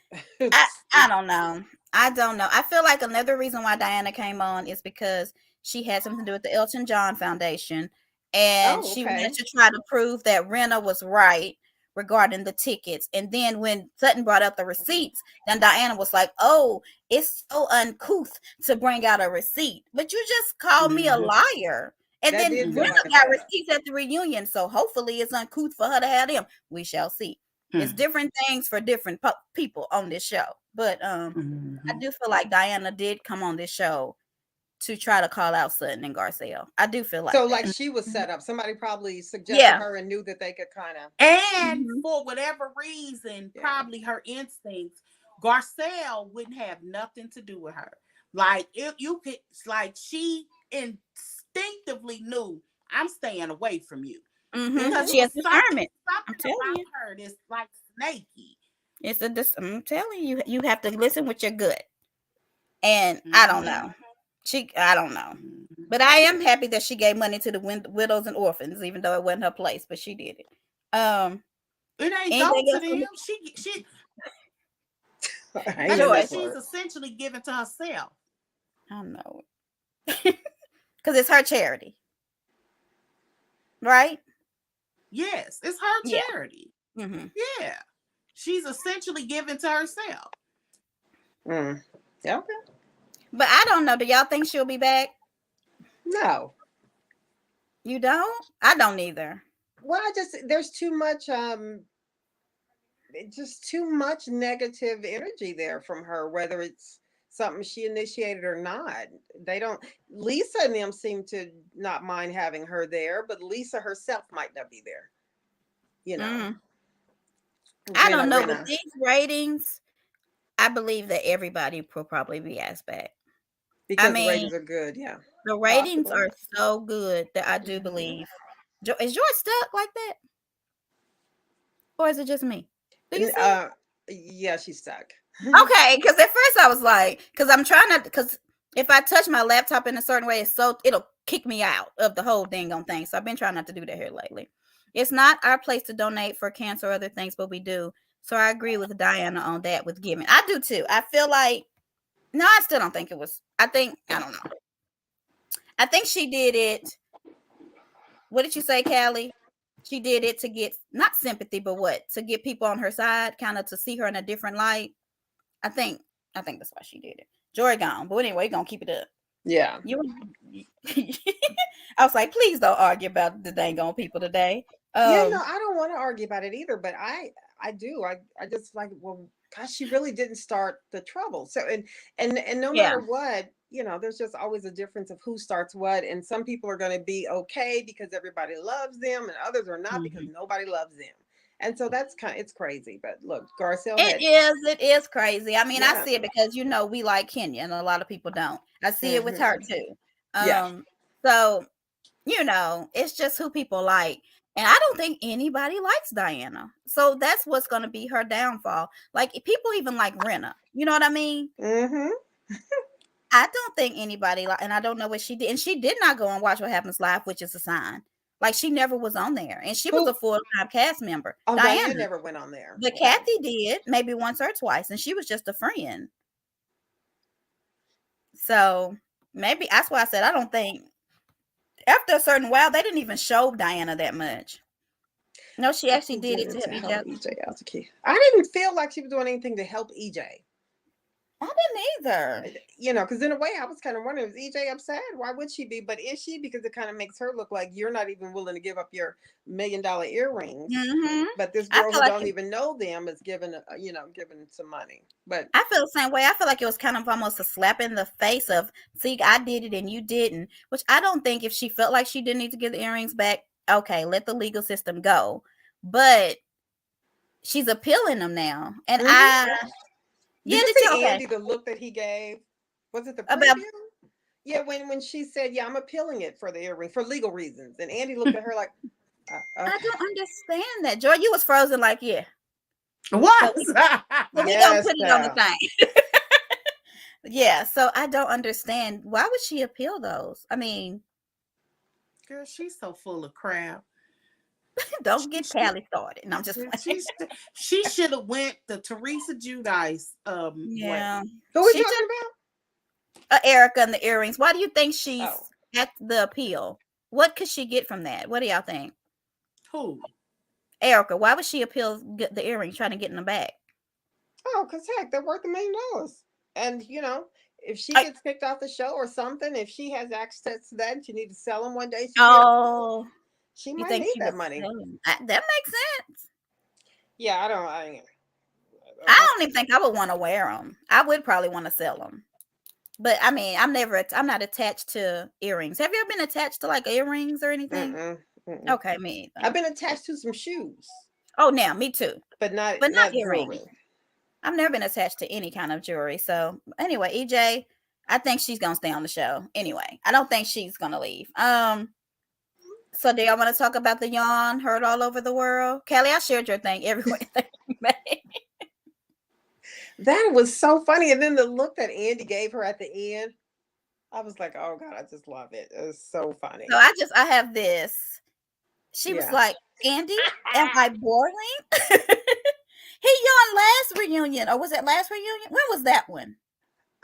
I don't know. I don't know. I feel like another reason why Diana came on is because she had something to do with the Elton John Foundation, and Oh, she okay. wanted to try to prove that Rena was right regarding the tickets. And then when Sutton brought up the receipts, then Diana was like, "Oh, it's so uncouth to bring out a receipt, but you just called me a Mm-hmm. liar." And That then did feel Rena like a got setup. receipts at the reunion, so hopefully it's uncouth for her to have them. We shall see. It's different things for different people on this show. But I Mm-hmm. do feel like Diana did come on this show to try to call out Sutton and Garcelle. I do feel So, like like, that. she was set up. Somebody probably suggested Yeah. her and knew that they could kind of. And Mhm. for whatever reason, Yeah. probably her instincts, Garcelle wouldn't have nothing to do with her. Like if you could, like she instinctively knew I'm staying away from you Mhm. because Mm-hmm. it She has was discernment. I'm something telling about you. her that's like snaky. I'm telling you, you have to listen with your gut. And I don't Mm-hmm. know. I don't know. Mm-hmm. But I am happy that she gave money to the widows and orphans, even though it wasn't her place, but she did it. It ain't go Anything to else them. from She I ain't in Anita, that Joy? she's part. essentially giving to herself. I know it. Because it's her charity, right? Yes, it's her Yeah. charity. Hmm. Yeah. She's essentially giving to herself. Mm. Yeah. Okay. But I don't know. Do y'all think she'll be back? No. You don't? I don't either. Well, there's too much just too much negative energy there from her, whether it's something she initiated or not. They don't Lisa and them seem to not mind having her there, but Lisa herself might not be there, you know. Mm. I Rena don't know. With Rena. these ratings, I believe that everybody will probably be asked back. I Because the mean, ratings are good, yeah. the ratings Possible. are so good that I do Hmm. believe. Is yours stuck like that? Or is it just me? Do you And, see it? yeah, she's stuck. Okay, because at first I was like, because I'm trying not, because if I touch my laptop in a certain way, it'll kick me out of the whole dang on thing. So I've been trying not to do that here lately. It's not our place to donate for cancer or other things, but we do. So I agree with Diana on that with giving. I do too. I feel like, no, I still don't think it was. I don't know. I think she did it. What did you say, Callie? She did it to get not sympathy, but what? To get people on her side, kind of to see her in a different light. I think I think that's why she did it. Joy gone, but anyway, we're gonna keep it up. Yeah. You, I was like, please don't argue about the dang on people today. Yeah, no, I don't want to argue about it either, but I do. I just like, well, gosh, she really didn't start the trouble. So and no Yeah, matter what, there's just always a difference of who starts what, and some people are going to be okay because everybody loves them, and others are not because mhm. nobody loves them. And so that's it's crazy. But look, Garcelle It had, is. It is crazy. I mean, I yeah, see it because we like Kenya, and a lot of people don't. I see it with her hmm, too. yeah, So it's just who people like. And I don't think anybody likes Diana. So that's what's going to be her downfall. Like people even like Rena. You know what I mean? hmm. I don't think anybody like, and I don't know what she did. And she did not go and watch What Happens Live, which is a sign. Like she never was on there. And she was a Who? full-time cast member. Oh, Diana. Diane never went on there. But Okay. Kathy did maybe once or twice, and she was just a friend. So maybe that's why I said I don't think after a certain while they didn't even show Diana that much. No, she What actually she did it did to to help each help other. EJ out the key. I didn't feel like she was doing anything to help EJ. I didn't either. Because in a way I was kind of wondering, is EJ upset? Why would she be? But is she? Because it kind of makes her look like you're not even willing to give up your $1 million earrings. Hmm. But this I girl feel who like don't even know them is giving some money. But I feel the same way. I feel like it was kind of almost a slap in the face of, see, I did it and you didn't. Which I don't think if she felt like she didn't need to get the earrings back, okay, let the legal system go. But she's appealing them now, and mhm. yeah, Did you did you see okay Andy the look that he gave? Was it the about? preview? Yeah, when she said, "Yeah, I'm appealing it for the earring for legal reasons," and Andy looked at her like, I "Okay, don't understand that. Joy, you was frozen like, yeah. What? So we gonna yes, put it on the child." thing. Yeah, so I don't understand. Why would she appeal those? I mean, Girl, she's so full of crap. don't She get should, Callie started. And I'm just playing. she should have went the Teresa Judice way. Yeah. Who are we She talking just about? Erica and the earrings. Why do you think she's Oh, at the appeal? What could she get from that? What do y'all think? Who? Erica, why would she appeal get the earrings trying to get in the back? oh, because heck, they're worth $1 million. And if she I, gets kicked off the show or something, if she has access to that, and she need to sell them one day. oh, She you might think need she that would money. sell them? That makes sense. Yeah, I don't. I, I I don't even think I would want to wear them. I would probably want to sell them. But I mean, I'm not attached to earrings. Have you ever been attached to like earrings or anything? mm-mm, mm-mm. Okay, me I've either. been attached to some shoes, Oh, now me too. but not But not not earrings. jewelry. I've never been attached to any kind of jewelry. So anyway, EJ, I think she's gonna stay on the show. Anyway, I don't think she's gonna leave. So do y'all want to talk about the yawn heard all over the world? Kelly, I shared your thing everywhere that you made. That was so funny. And then the look that Andy gave her at the end, I was like, oh God, I just love it. It was so funny. So I have this. She was Yeah. like, Andy, am I boring? He yawned last reunion, or was it last reunion? When was that one?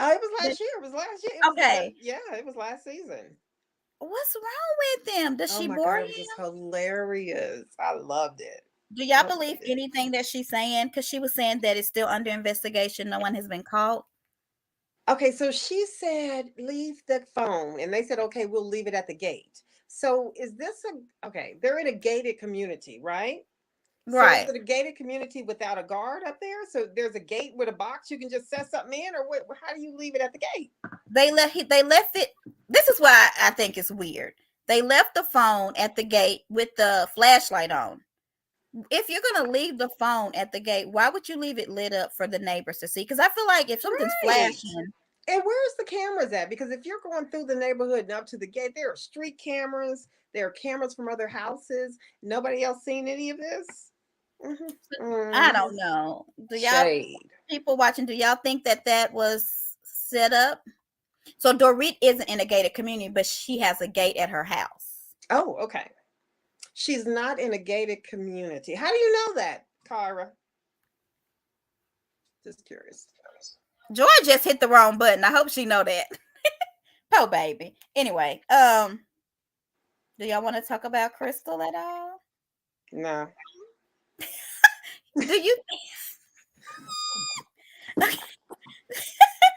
Oh, it was The- last year. It was last year. It was okay. yeah, it was last season. What's wrong with them? Does Oh she my bore God, it was you? just hilarious. I loved it. Do y'all I believe loved it. anything that she's saying? Because she was saying that it's still under investigation. No one has been caught. Okay, so she said leave the phone, and they said okay, we'll leave it at the gate. So is this a okay? They're in a gated community, right? So is Right. it a gated community without a guard up there? So there's a gate with a box you can just set something in, or what? How do you leave it at the gate? They left it. This is why I think it's weird. They left the phone at the gate with the flashlight on. If you're gonna leave the phone at the gate, why would you leave it lit up for the neighbors to see? Because I feel like if something's Right. flashing, And where's the cameras at? Because if you're going through the neighborhood and up to the gate, there are street cameras. There are cameras from other houses. Nobody else seen any of this. I Mm-hmm. don't know. Do y'all Shade. people watching? Do y'all think that that was set up? So Dorit isn't in a gated community, but she has a gate at her house. Oh, okay. She's not in a gated community. How do you know that, Kyra? Just curious. Joy just hit the wrong button. I hope she know that. Oh, baby. Anyway, do y'all want to talk about Crystal at all? No. Do you?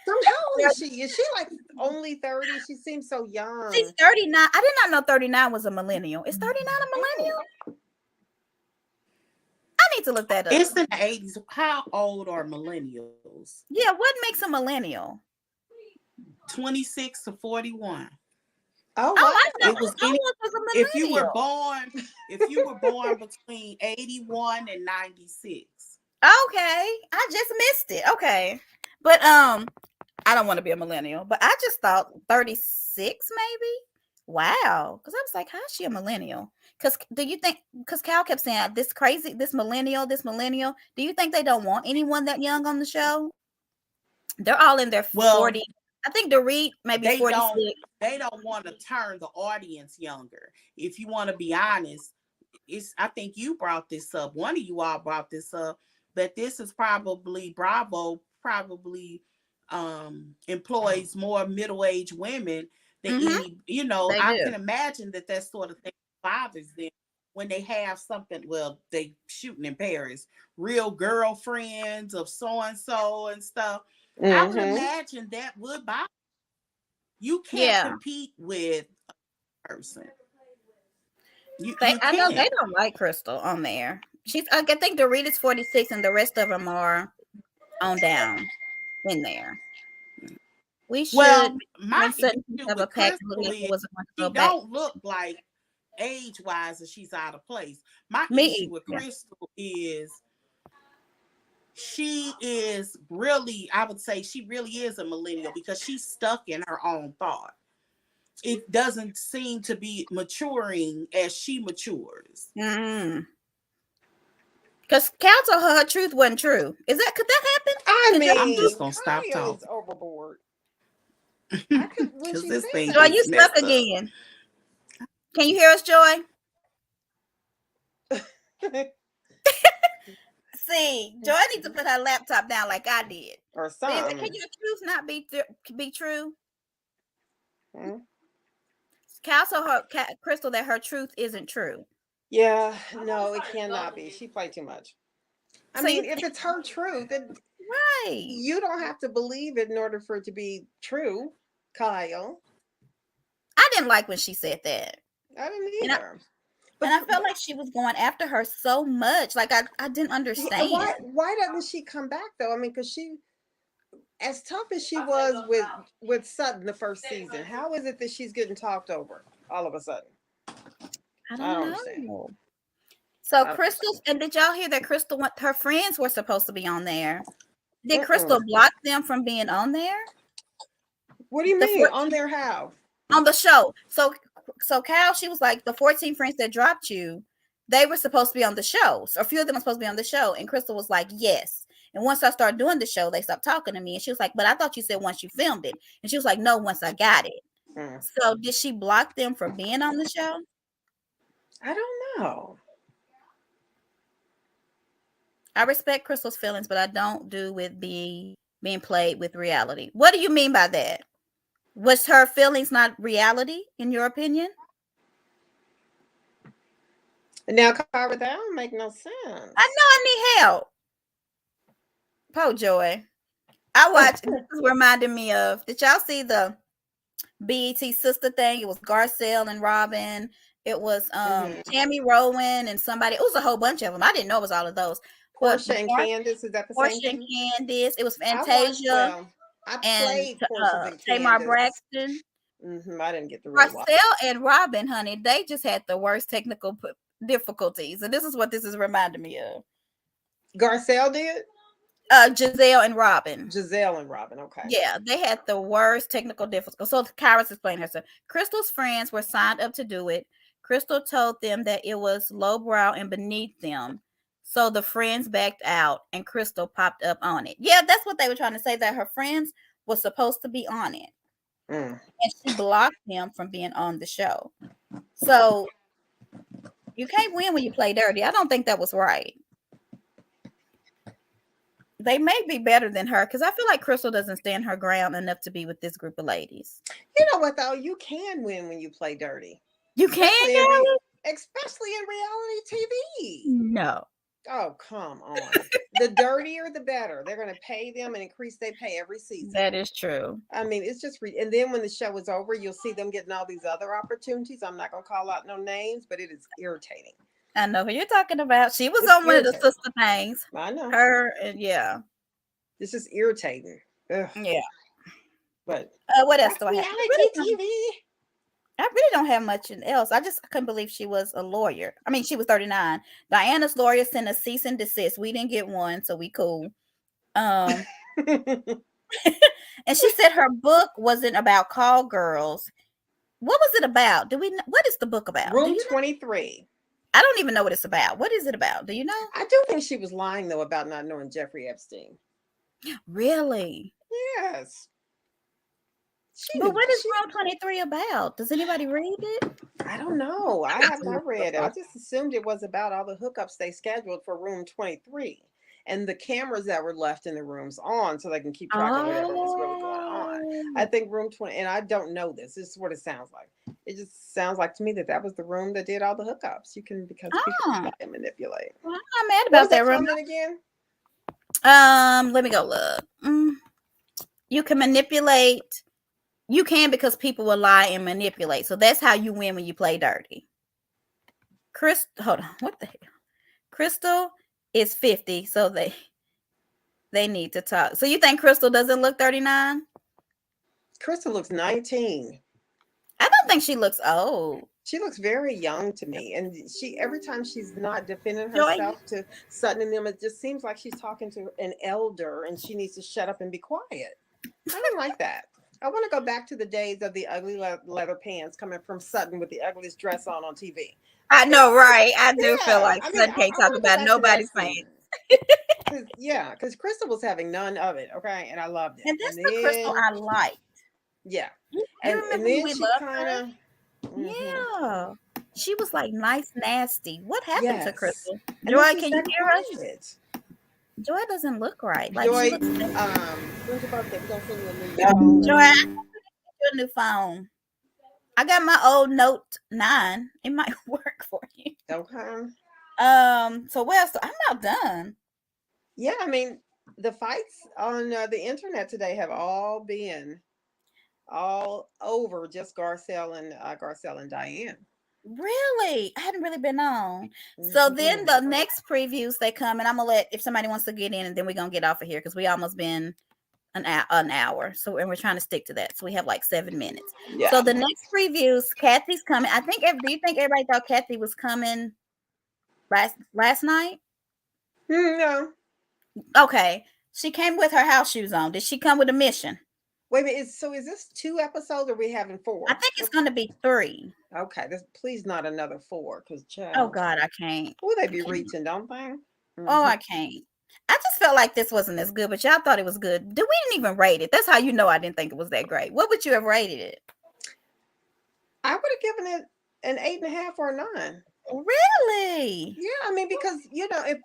How old is she? Is she like only 30? She seems so She's young. 39. I did not know 39 was a millennial. Is 39 a millennial? I need to look that up. It's in the 80s. How old are millennials? Yeah, what makes a millennial? 26 to 41. Oh, Oh, I know. wow. It was I any was a if you were millennial. born if you were born between 81 and 96. Okay, I just missed it. Okay, but I don't want to be a millennial, but I just thought 36 maybe. Wow, because I was like, how's she a millennial? Because do you think? Because Cal kept saying this crazy, this millennial, this millennial. Do you think they don't want anyone that young on the show? They're all in their Well, 40s. I think Dorit maybe they 46. don't want to turn the audience younger. If you want to be honest, it's I think you brought this up. One of you all brought this up, but this is probably Bravo probably employs more middle-aged women than Mm-hmm. any, you know, They I do. can imagine that that sort of thing bothers them when they have something, well, they shooting in Paris, real girlfriends of so and so and stuff. I would Mm-hmm. imagine that would bother. You can't Yeah, compete with a person. they. You I know they can't. don't like Crystal on there. She's. I think Dorit is 46, and the rest of them are on down in there. We should, Well, my when certain people issue have a with pack, it looked Crystal like it is wasn't going to go she back. don't look like age wise that she's out of place. My issue Me with either. Crystal is she is really, I would say she really is a millennial because she's stuck in her own thought. It doesn't seem to be maturing as she matures. Mm. Because Cal told her truth wasn't true. Could that happen? I Could your I'm truth? just mean, gonna stop Kyle is talking overboard. I could when because she this said thing Joy, that. you is stuck messed up. again. Can you hear us, Joy? See, Joy needs to put her laptop down like I did. Or But is it, can something. your truth not be true? Hmm? Cal told Crystal that her truth isn't true. Yeah, no, it cannot be. She played too much. I So you mean, if it's her truth, then right. you don't have to believe it in order for it to be true, Kyle. I didn't like when she said that. I didn't And I either. and But I felt like she was going after her so much. Like I didn't understand. why doesn't she come back though? I mean, because she as tough as she was with Sutton the first season, how is it that she's getting talked over all of a sudden? I I don't don't understand. know. So I don't Crystal, understand. and did y'all hear that Crystal went, her friends were supposed to be on there? Did Crystal Mm-mm. block them from being on there? What do you The mean on 14 their how? on the show. So Cal, she was like, the 14 friends that dropped you, they were supposed to be on the show. So a few of them were supposed to be on the show. And Crystal was like, yes. And once I started doing the show, they stopped talking to me. And she was like, but I thought you said once you filmed it. And she was like, no, once I got it. Mm. So did she block them from being on the show? I don't know. I respect Crystal's feelings, but I don't do with being played with reality. What do you mean by that? Was her feelings not reality, in your opinion? Now, Carver, that don't make no I sense. know I need help. Po Joy. I watched. This is reminding me of. Did y'all see the BET sister thing? It was Garcelle and Robin. It was Tammy Rowan and somebody. It was a whole bunch of them. I didn't know it was all of those. But Portia and Candace, is that the same Portia and thing? Candace. It was I watched, Fantasia well, I and played Portia and Tamar Candace. Braxton. I didn't get to really watch. Garcelle and Robin, honey, they just had the worst technical difficulties, and this is what this is reminding me of. Garcelle did? Giselle and Robin. Giselle and Robin, okay. Yeah, they had the worst technical difficulties. So Kyra's explaining herself. Crystal's friends were signed up to do it. Crystal told them that it was lowbrow and beneath them. So the friends backed out and Crystal popped up on it. Yeah, that's what they were trying to say, that her friends were supposed to be on it. And she blocked them from being on the show. So you can't win when you play dirty. I don't think that was right. They may be better than her because I feel like Crystal doesn't stand her ground enough to be with this group of ladies. You know what, though? You can win when you play dirty. You can, especially in reality TV. No. Oh, come on. The dirtier, the better. They're going to pay them and increase their pay every season. That is true. I mean, it's just, and then when the show is over, you'll see them getting all these other opportunities. I'm not going to call out no names, but it is irritating. I know who you're talking about. She was on one of the sister things. I know. Her, and yeah. This is irritating. Ugh. Yeah. But what else do I have? TV. I really don't have much else. I just couldn't believe she was a lawyer. I mean, she was 39. Diana's lawyer sent a cease and desist. We didn't get one, so we cool. And she said her book wasn't about call girls. What was it about? What is the book about? Room 23. I don't even know what it's about. What is it about? Do you know? I do think she was lying, though, about not knowing Jeffrey Epstein. Really? Yes. But what is Room 23 about? Does anybody read it? I don't know. I have not read it. I just assumed it was about all the hookups they scheduled for Room 23 and the cameras that were left in the rooms on so they can keep track of whatever was really going on. I think Room 20, and I don't know this. This is what it sounds like. It just sounds like to me that was the room that did all the hookups. Because people can manipulate. Well, I'm not mad about that room again. Let me go look. You can manipulate. You can because people will lie and manipulate. So that's how you win when you play dirty. Hold on. What the hell? Crystal is 50, so they need to talk. So you think Crystal doesn't look 39? Crystal looks 19. I don't think she looks old. She looks very young to me. And every time she's not defending herself to Sutton and them, it just seems like she's talking to an elder and she needs to shut up and be quiet. I don't like that. I want to go back to the days of the ugly leather pants coming from Sutton with the ugliest dress on TV. I know, right? I do feel like Sutton can't talk about nobody's pants. Because Crystal was having none of it, okay? And I loved it. And that's the Crystal I liked. Yeah. And then she kind of... Mm-hmm. Yeah. She was like nice, nasty. What happened to Crystal? Joy, can you hear us? Joy doesn't look right. Like Joy, when's your birthday? We're gonna send you a new phone. Joy, I need a new phone. I got my old Note 9. It might work for you. Okay. So what else? I'm not done. Yeah, I mean, the fights on the internet today have all been all over just Garcelle and Diane. Really? I hadn't really been on. So then the next previews they come, and I'm gonna let if somebody wants to get in, and then we're gonna get off of here because we almost been an hour. So and we're trying to stick to that. So we have like 7 minutes. Yeah. So the next previews, Kathy's coming. I think. Do you think everybody thought Kathy was coming last night? No. Okay. She came with her house shoes on. Did she come with a mission? Wait a minute. Is this 2 episodes or are we having 4? I think it's going to be 3. Okay. Please not another 4 because oh God, I can't. Will they be reaching, don't they? Mm-hmm. Oh, I can't. I just felt like this wasn't as good, but y'all thought it was good. We didn't even rate it. That's how you know I didn't think it was that great. What would you have rated it? I would have given it an 8.5 or a 9. Really? Yeah, I mean, because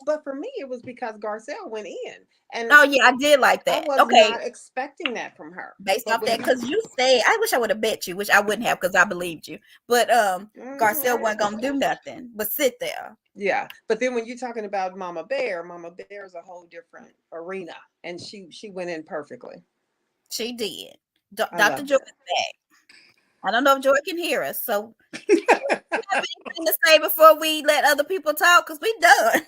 but for me, it was because Garcelle went in, and Oh yeah, I did like I that. was Okay, not expecting that from her. based But off when that, you, because you said, I wish I would have bet you, which I wouldn't have because I believed you. But Garcelle Mhm. wasn't gonna do nothing but sit there. Yeah, but then when you're talking about Mama Bear is a whole different arena, and she went in perfectly. She did. I Dr. loved Joy it. is back. I don't know if Joy can hear us. So you have anything to say before we let other people talk? Because we done.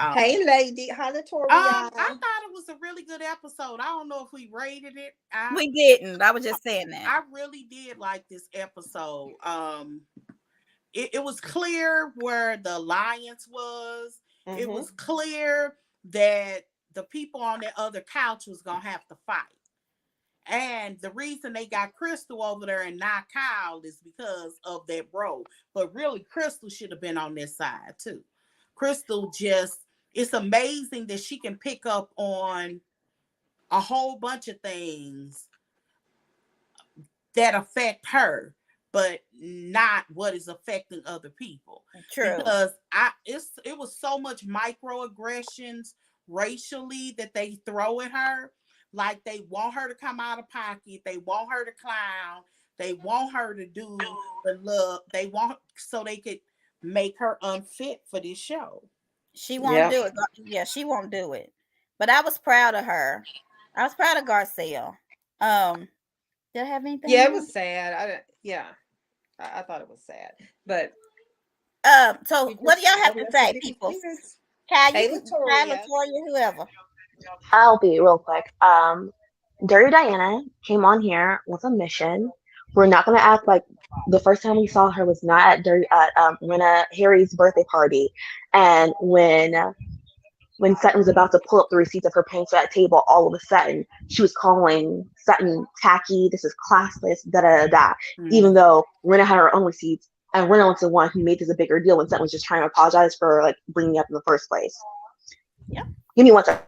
Um, Hey, lady, holla I Toria. thought it was a really good episode. I don't know if we rated it. We didn't. I was just saying that. I really did like this episode. It was clear where the alliance was. It Mm-hmm. was clear that the people on the other couch was gonna have to fight. And the reason they got Crystal over there and not Kyle is because of that bro. But really, Crystal should have been on this side too. Crystal just, it's amazing that she can pick up on a whole bunch of things that affect her, but not what is affecting other people. True. Because it was so much microaggressions racially that they throw at her. Like they want her to come out of pocket, they want her to clown, they want her to do the look, they want so they could make her unfit for this show. She won't Yep. do it. Yeah, she won't do it. But I was proud of her. I was proud of Garcelle. Did I have anything Yeah, it else? was sad. Yeah, I thought it was sad, but So we what do just y'all have to arrested say, these people? kids. Kyle, you Hey, can Kyle, Latoria. Latoya, whoever. I'll be real quick. Dirty Diana came on here with a mission. We're not gonna act like the first time we saw her was not at Rena Harry's birthday party, and when Sutton was about to pull up the receipts of her paying for that table, all of a sudden she was calling Sutton tacky. This is classless. Da da da da. Even Mm. though Rena had her own receipts, and Rena was the one who made this a bigger deal when Sutton was just trying to apologize for like bringing it up in the first place. Yeah, Give me one second.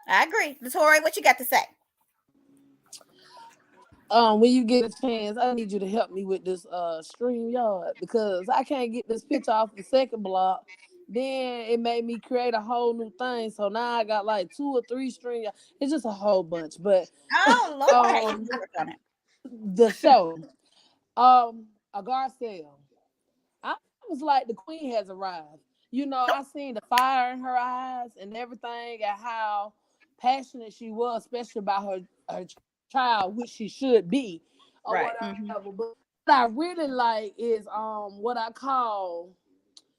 I agree. Latoya, what you got to say? When you get a chance, I need you to help me with this stream yard because I can't get this picture off the second block. Then it made me create a whole new thing. So now I got like 2 or 3 stream. It's just a whole bunch. But Oh Lord, you um can work on it. the show. A Garcelle. I was like the queen has arrived. I seen the fire in her eyes and everything and how passionate she was, especially about her child, which she should be, or Right. whatever. Mm-hmm. But what I really like is what I call,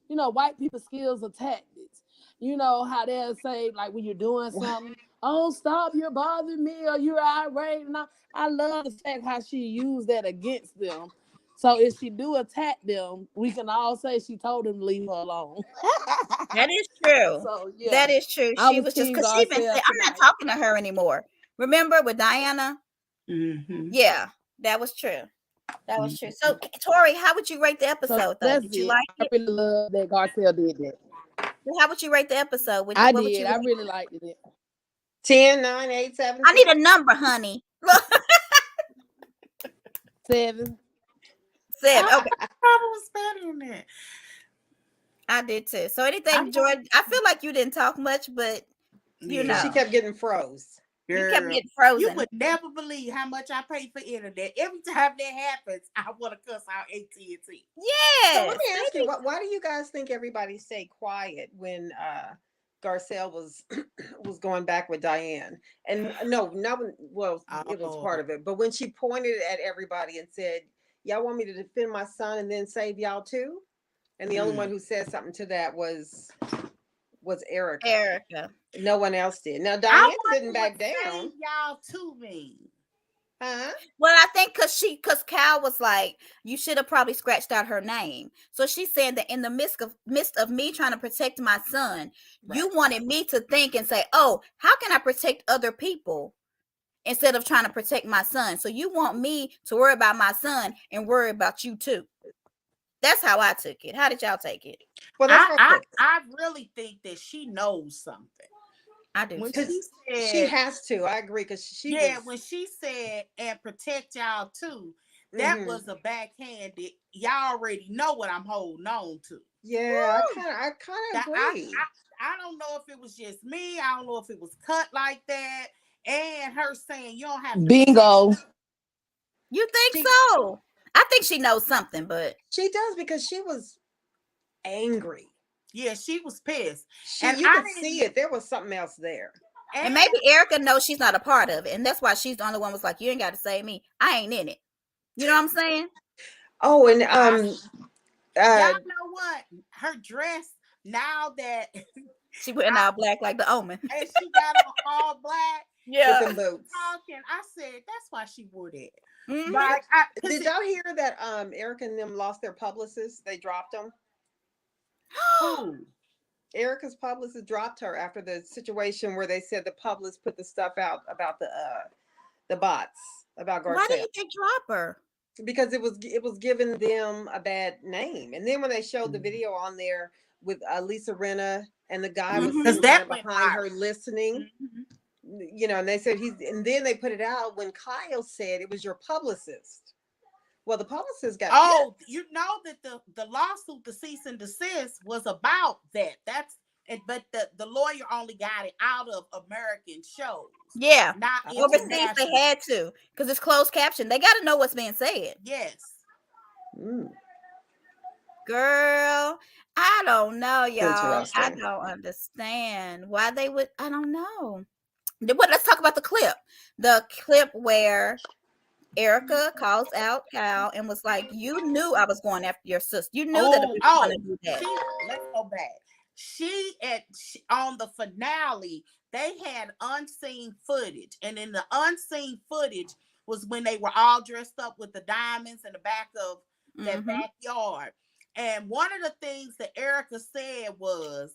white people skills or tactics. You know how they'll say, like, when you're doing something, oh, stop, you're bothering me, or you're irate. And I love the fact how she used that against them. So if she do attack them, we can all say she told them to leave her alone. That is true. So yeah, That is true. I She was was just Team because she even said, Garcelle "I'm not tonight. talking to her anymore." Remember with Diana? Mm-hmm. Yeah, that was true. That was true. Mm-hmm. So, Tori, how would you rate the So episode, though? that's Did you it. like I it? really love that Garcelle did that. How would you rate the episode? I What would did. you I rate? really liked it. 10, 9, 8, 7, I need 6. a number, honey. Look, 7. 7. Okay, I thought it was better than that. I did too. So, I anything, thought, George? I feel like you didn't talk much, but you Because she yeah. know, kept getting froze. you kept Girl, getting you frozen. would never believe how much I pay for internet. Every time that happens, I want to cuss out AT&T. So let Yes, me ask you, maybe. why do you guys think everybody stayed quiet when Garcelle was was going back with Diane? And no, not when, well, it was part Oh, of it, but when she pointed at everybody and said, "Y'all want me to defend my son and then save y'all too?" And the only one mm. who said something to that was Erica. Erica. No one else did. Now I Diane didn't wonder what back save down, y'all to me. huh? Well, I think because Cal was like, you should have probably scratched out her name. So she's saying that in the midst of me trying to protect my son, Right. you wanted me to think and say, oh, how can I protect other people instead of trying to protect my son? So you want me to worry about my son and worry about you too. That's how I took it. How did y'all take it? Well, that's I what I I really think that she knows something. I do When too. she because she said, has to. I agree because she yeah, was. when she said and protect y'all too, that Hmm. was a backhanded. Y'all already know what I'm holding on to. Yeah, Woo. I kind of That agree. I don't know if it was just me. I don't know if it was cut like that. And her saying you don't have to pretend. Bingo. You think She so? I think she knows something, but she does because she was angry. Yeah, she was pissed. She And you I could see didn't it. There was something else there. and and maybe Erica knows she's not a part of it, and that's why she's the only one was like, "You ain't got to say me. I ain't in it." You know what I'm saying? Oh, and I, y'all uh know what? Her dress now that She went all black like the Omen. and she got on all black. with Yeah. them boots. Talking, I said that's why she wore that. Mm-hmm. Like, cause Did y'all hear that Erica and them lost their publicist? They dropped them. who? Erica's publicist dropped her after the situation where they said the publicist put the stuff out about the bots about Why Garcelle didn't they drop her? because it was giving them a bad name. And then when they showed the video on there with Lisa Rinna and the guy was Mm-hmm. Cause sitting kind that of went behind her viral. listening, Mhm. and they said and then they put it out when Kyle said it was your publicist. Well, the publicist got Oh, pissed. you know that the lawsuit, the cease and desist, was about that. That's it, but the lawyer only got it out of American shows, Yeah. not Oh. Overseas, they international. had to because it's closed caption. They got to know what's being said. Yes. Mm, Girl, I don't know, y'all. I interesting. don't understand why they would. I don't know. But let's talk about the clip. The clip where Erica calls out Kyle and was like, "You knew I was going after your sister. You knew that we were going to do that." Let's go back. On the finale, they had unseen footage, and in the unseen footage was when they were all dressed up with the diamonds in the back of that Mm-hmm. backyard. And one of the things that Erica said was,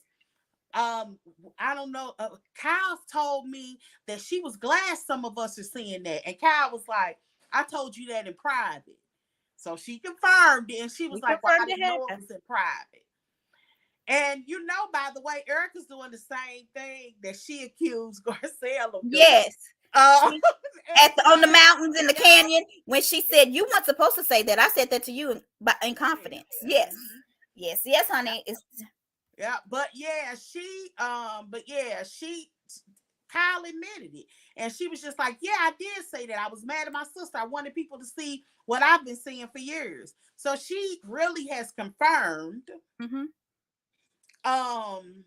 I don't know. Kyle told me that she was glad some of us are seeing that, and Kyle was like, "I told you that in private." So she confirmed it, and she was We like, "Well, I confirmed it didn't know it happened. was in private." And by the way, Erica's doing the same thing that she accused Garcelle of doing. Yes. Uh, On the mountains in the canyon when she said you weren't supposed to say that. I said that to you in confidence. Yes. Yes, honey. It's yeah, she Kyle admitted it. And she was just like, yeah, I did say that. I was mad at my sister. I wanted people to see what I've been seeing for years. So she really has confirmed. mm-hmm. Um,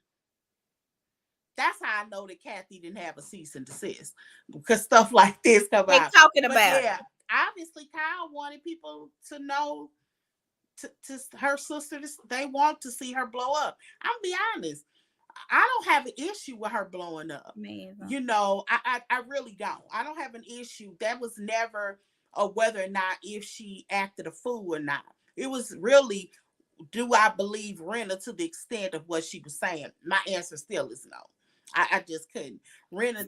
that's how I know that Kathy didn't have a cease and desist because stuff like this come They out. talking But about yeah, obviously Kyle wanted people to know to her sister. They want to see her blow up. I'm gonna be honest. I don't have an issue with her blowing up. me. I really don't. I don't have an issue. That was never a whether or not if she acted a fool or not. It was really, do I believe Rena to the extent of what she was saying? My answer still is no. I just couldn't. Rena,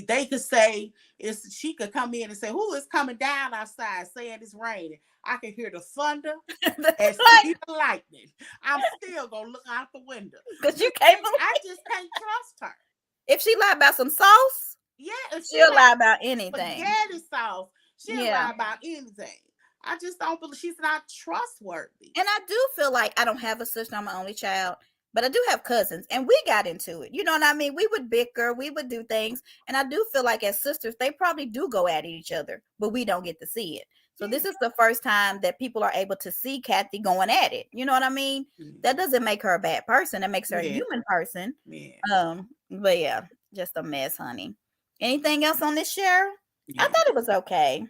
they could say she could come in and say, "Who is coming down outside saying it's raining?" I can hear the thunder and see the lightning. I'm still gonna look out the window. Because you can't believe I just can't trust her. if she lied about some sauce, Yeah, if she she'll lie like about anything. spaghetti sauce, she'll Yeah. lie about anything. I just don't believe she's not trustworthy. And I do feel like I don't have a sister. I'm my only child, but I do have cousins, and we got into it. You know what I mean? We would bicker, we would do things, and I do feel like as sisters, they probably do go at each other, but we don't get to see it. So this is the first time that people are able to see Kathy going at it. You know what I mean? That doesn't make her a bad person. That makes her a human person. Yeah. But yeah, just a mess, honey. Anything else on this, Cheryl? Yeah. I thought it was okay.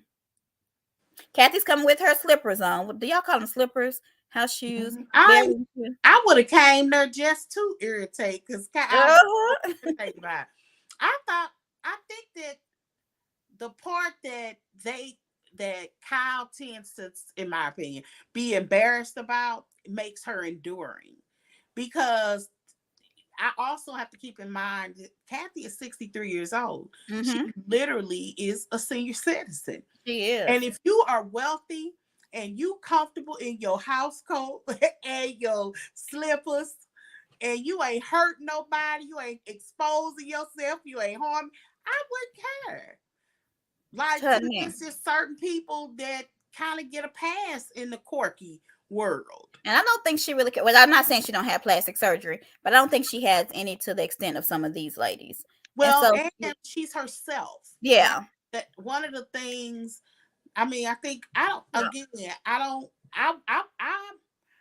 Kathy's coming with her slippers on. Do y'all call them slippers? House shoes? I would have came there just to irritate because I think about it. I think that the part that Kyle tends to, in my opinion, be embarrassed about makes her enduring. Because I also have to keep in mind that Kathy is 63 years old. Mm-hmm. She literally is a senior citizen. She is. And if you are wealthy and you comfortable in your house coat and your slippers, and you ain't hurt nobody, you ain't exposing yourself, you ain't harming, I wouldn't care. Like, it's just certain people that kind of get a pass in the quirky world. And I don't think she really well, I'm not saying she don't have plastic surgery, but I don't think she has any to the extent of some of these ladies. And Well, so and she's herself. yeah. That one of the things, I mean, I think I don't again, I don't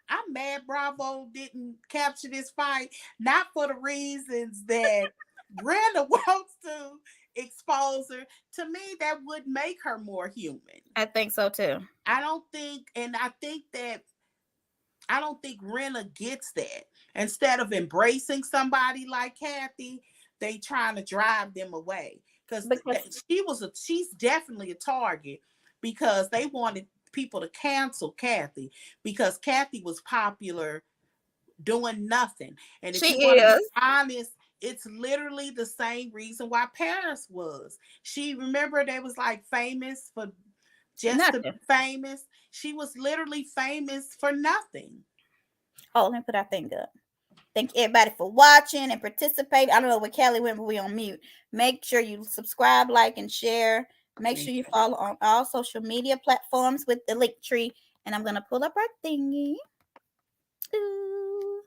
I'm mad Bravo didn't capture this fight, not for the reasons that Brenda wants to expose her. To me, that would make her more human. I think so too. I don't think, and I think that I don't think Rena gets that. Instead of embracing somebody like Kathy, they trying to drive them away because she's definitely a target because they wanted people to cancel Kathy because Kathy was popular doing nothing. And if she you want to be is. honest, it's literally the same reason why Paris was. She remember they was like famous for just Nothing. to be famous. She was literally famous for nothing. Oh, let me put our thing up. Thank everybody for watching and participating. I don't know where Kelly went, but we on mute. Make sure you subscribe, like, and share. Make sure you follow on all social media platforms with the link tree. And I'm gonna pull up our thingy. Ooh.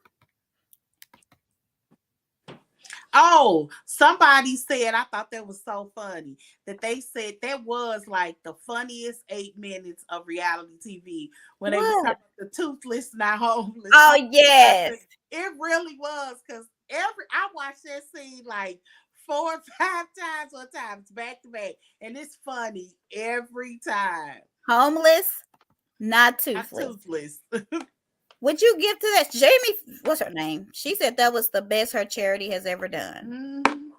Oh, somebody said, I thought that was so funny, that they said that was like the funniest 8 minutes of reality TV when they was talking about the toothless, not homeless. Oh, yes. It really was, because I watched that scene like 4 or 5 times, sometimes back to back, and it's funny every time. Homeless, not toothless. Not toothless. Would you give to that? Jamie, what's her name? She said that was the best her charity has ever done. Mm-hmm.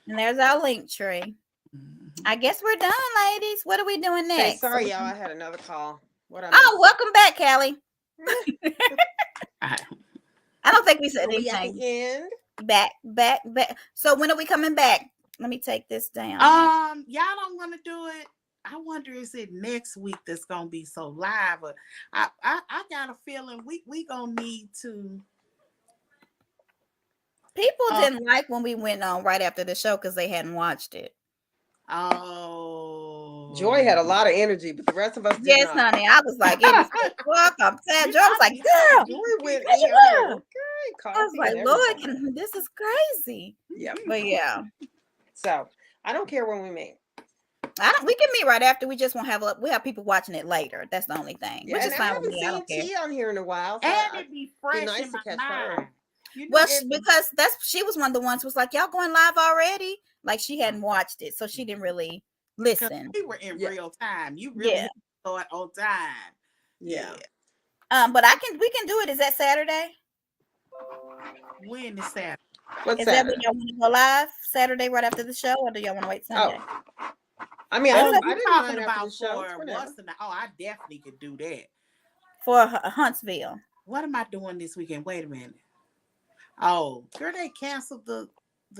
And there's our link tree. Mm-hmm. I guess we're done, ladies. What are we doing next? Hey, sorry, y'all. I had another call. Welcome back, Callie. I don't think we said anything. At the end. Back. So when are we coming back? Let me take this down. Y'all don't want to do it. I wonder, is it next week that's gonna be so live? Or I got a feeling we gonna need to. People didn't like when we went on right after the show because they hadn't watched it. Oh, Joy had a lot of energy, but the rest of us did yes, not. honey. I was like, it was I'm sad. Joy was like, girl, Joy went I was like, Lord, this is crazy. Yeah, but yeah. So I don't care when we meet. We can meet right after. We just won't have we have people watching it later. That's the only thing. Yeah, which is fine with me. I don't care. T on here in a while, so and it'd be fresh nice in to my catch mind. her. You know, because she was one of the ones who was like, y'all going live already? Like she hadn't watched it, so she didn't really listen. We were in real time. You really thought on time. Yeah. But we can do it. Is that Saturday? When is Saturday? What's is that when y'all want to go live? Saturday right after the show, or do y'all want to wait Sunday? Oh. I mean, I didn't mind after the show. I definitely could do that. For Huntsville. What am I doing this weekend? Wait a minute. Oh, girl, they canceled the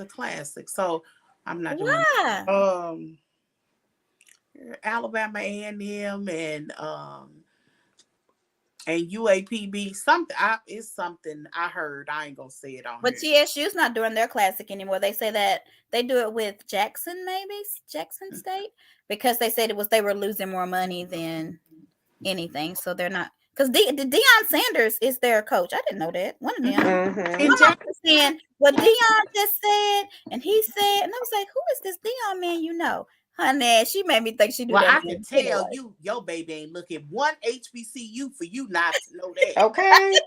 classic, so I'm not doing it. Alabama A&M and UAPB. It's something I heard. I ain't gonna say it on but here. TSU's not doing their classic anymore. They say that they do it with Jackson State, because they said they were losing more money than anything, so they're not. Because Deion Sanders is their coach. I didn't know that. One of them. Mm-hmm. And saying what Deion just said, and he said, and I was like, who is this Deion man? You know, honey, she made me think she knew. Well, that I can tell you, your baby ain't looking one HBCU for you not to know that. Okay.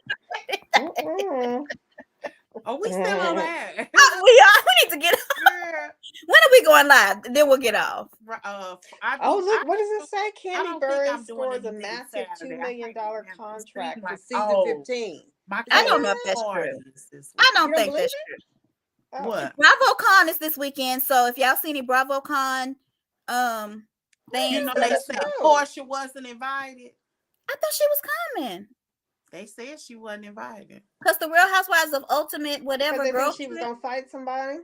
Are we still on that? We need to get off. Yeah. When are we going live? Then we'll get off. Look, what does it say? Candy Burns scores a massive $2 million contract for season 15. I don't know if that's true. I don't think that's true. What? BravoCon is this weekend, so if y'all see any BravoCon things, you know, they said Portia wasn't invited. I thought she was coming. They said she wasn't invited. Because the Real Housewives of Ultimate whatever girl. She was gonna fight somebody.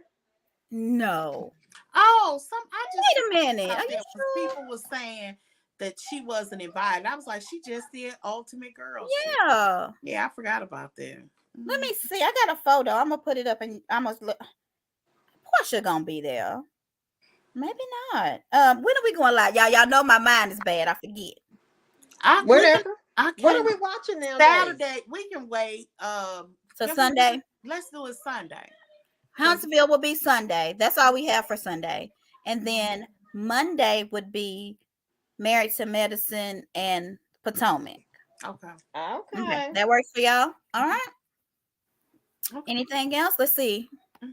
No. Oh, wait a minute. Are you sure? People were saying that she wasn't invited. I was like, she just did Ultimate Girls. Yeah. Yeah, I forgot about that. Let me see. I got a photo. I'm gonna put it up and I'm gonna look. Portia gonna be there. Maybe not. When are we going live? Y'all know my mind is bad. I forget. Whatever. I What are can't. we watching nowadays? Saturday, we can wait. So can we- Sunday, let's do it Sunday. Huntsville will be Sunday. That's all we have for Sunday. And then Monday would be Married to Medicine and Potomac. Okay. Okay. That works for y'all? All right. Okay. Anything else? Let's see.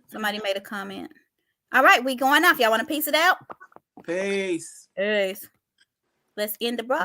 Somebody made a comment. All right, we going off. Y'all want to piece it out? Peace. Peace. Let's end the broadcast.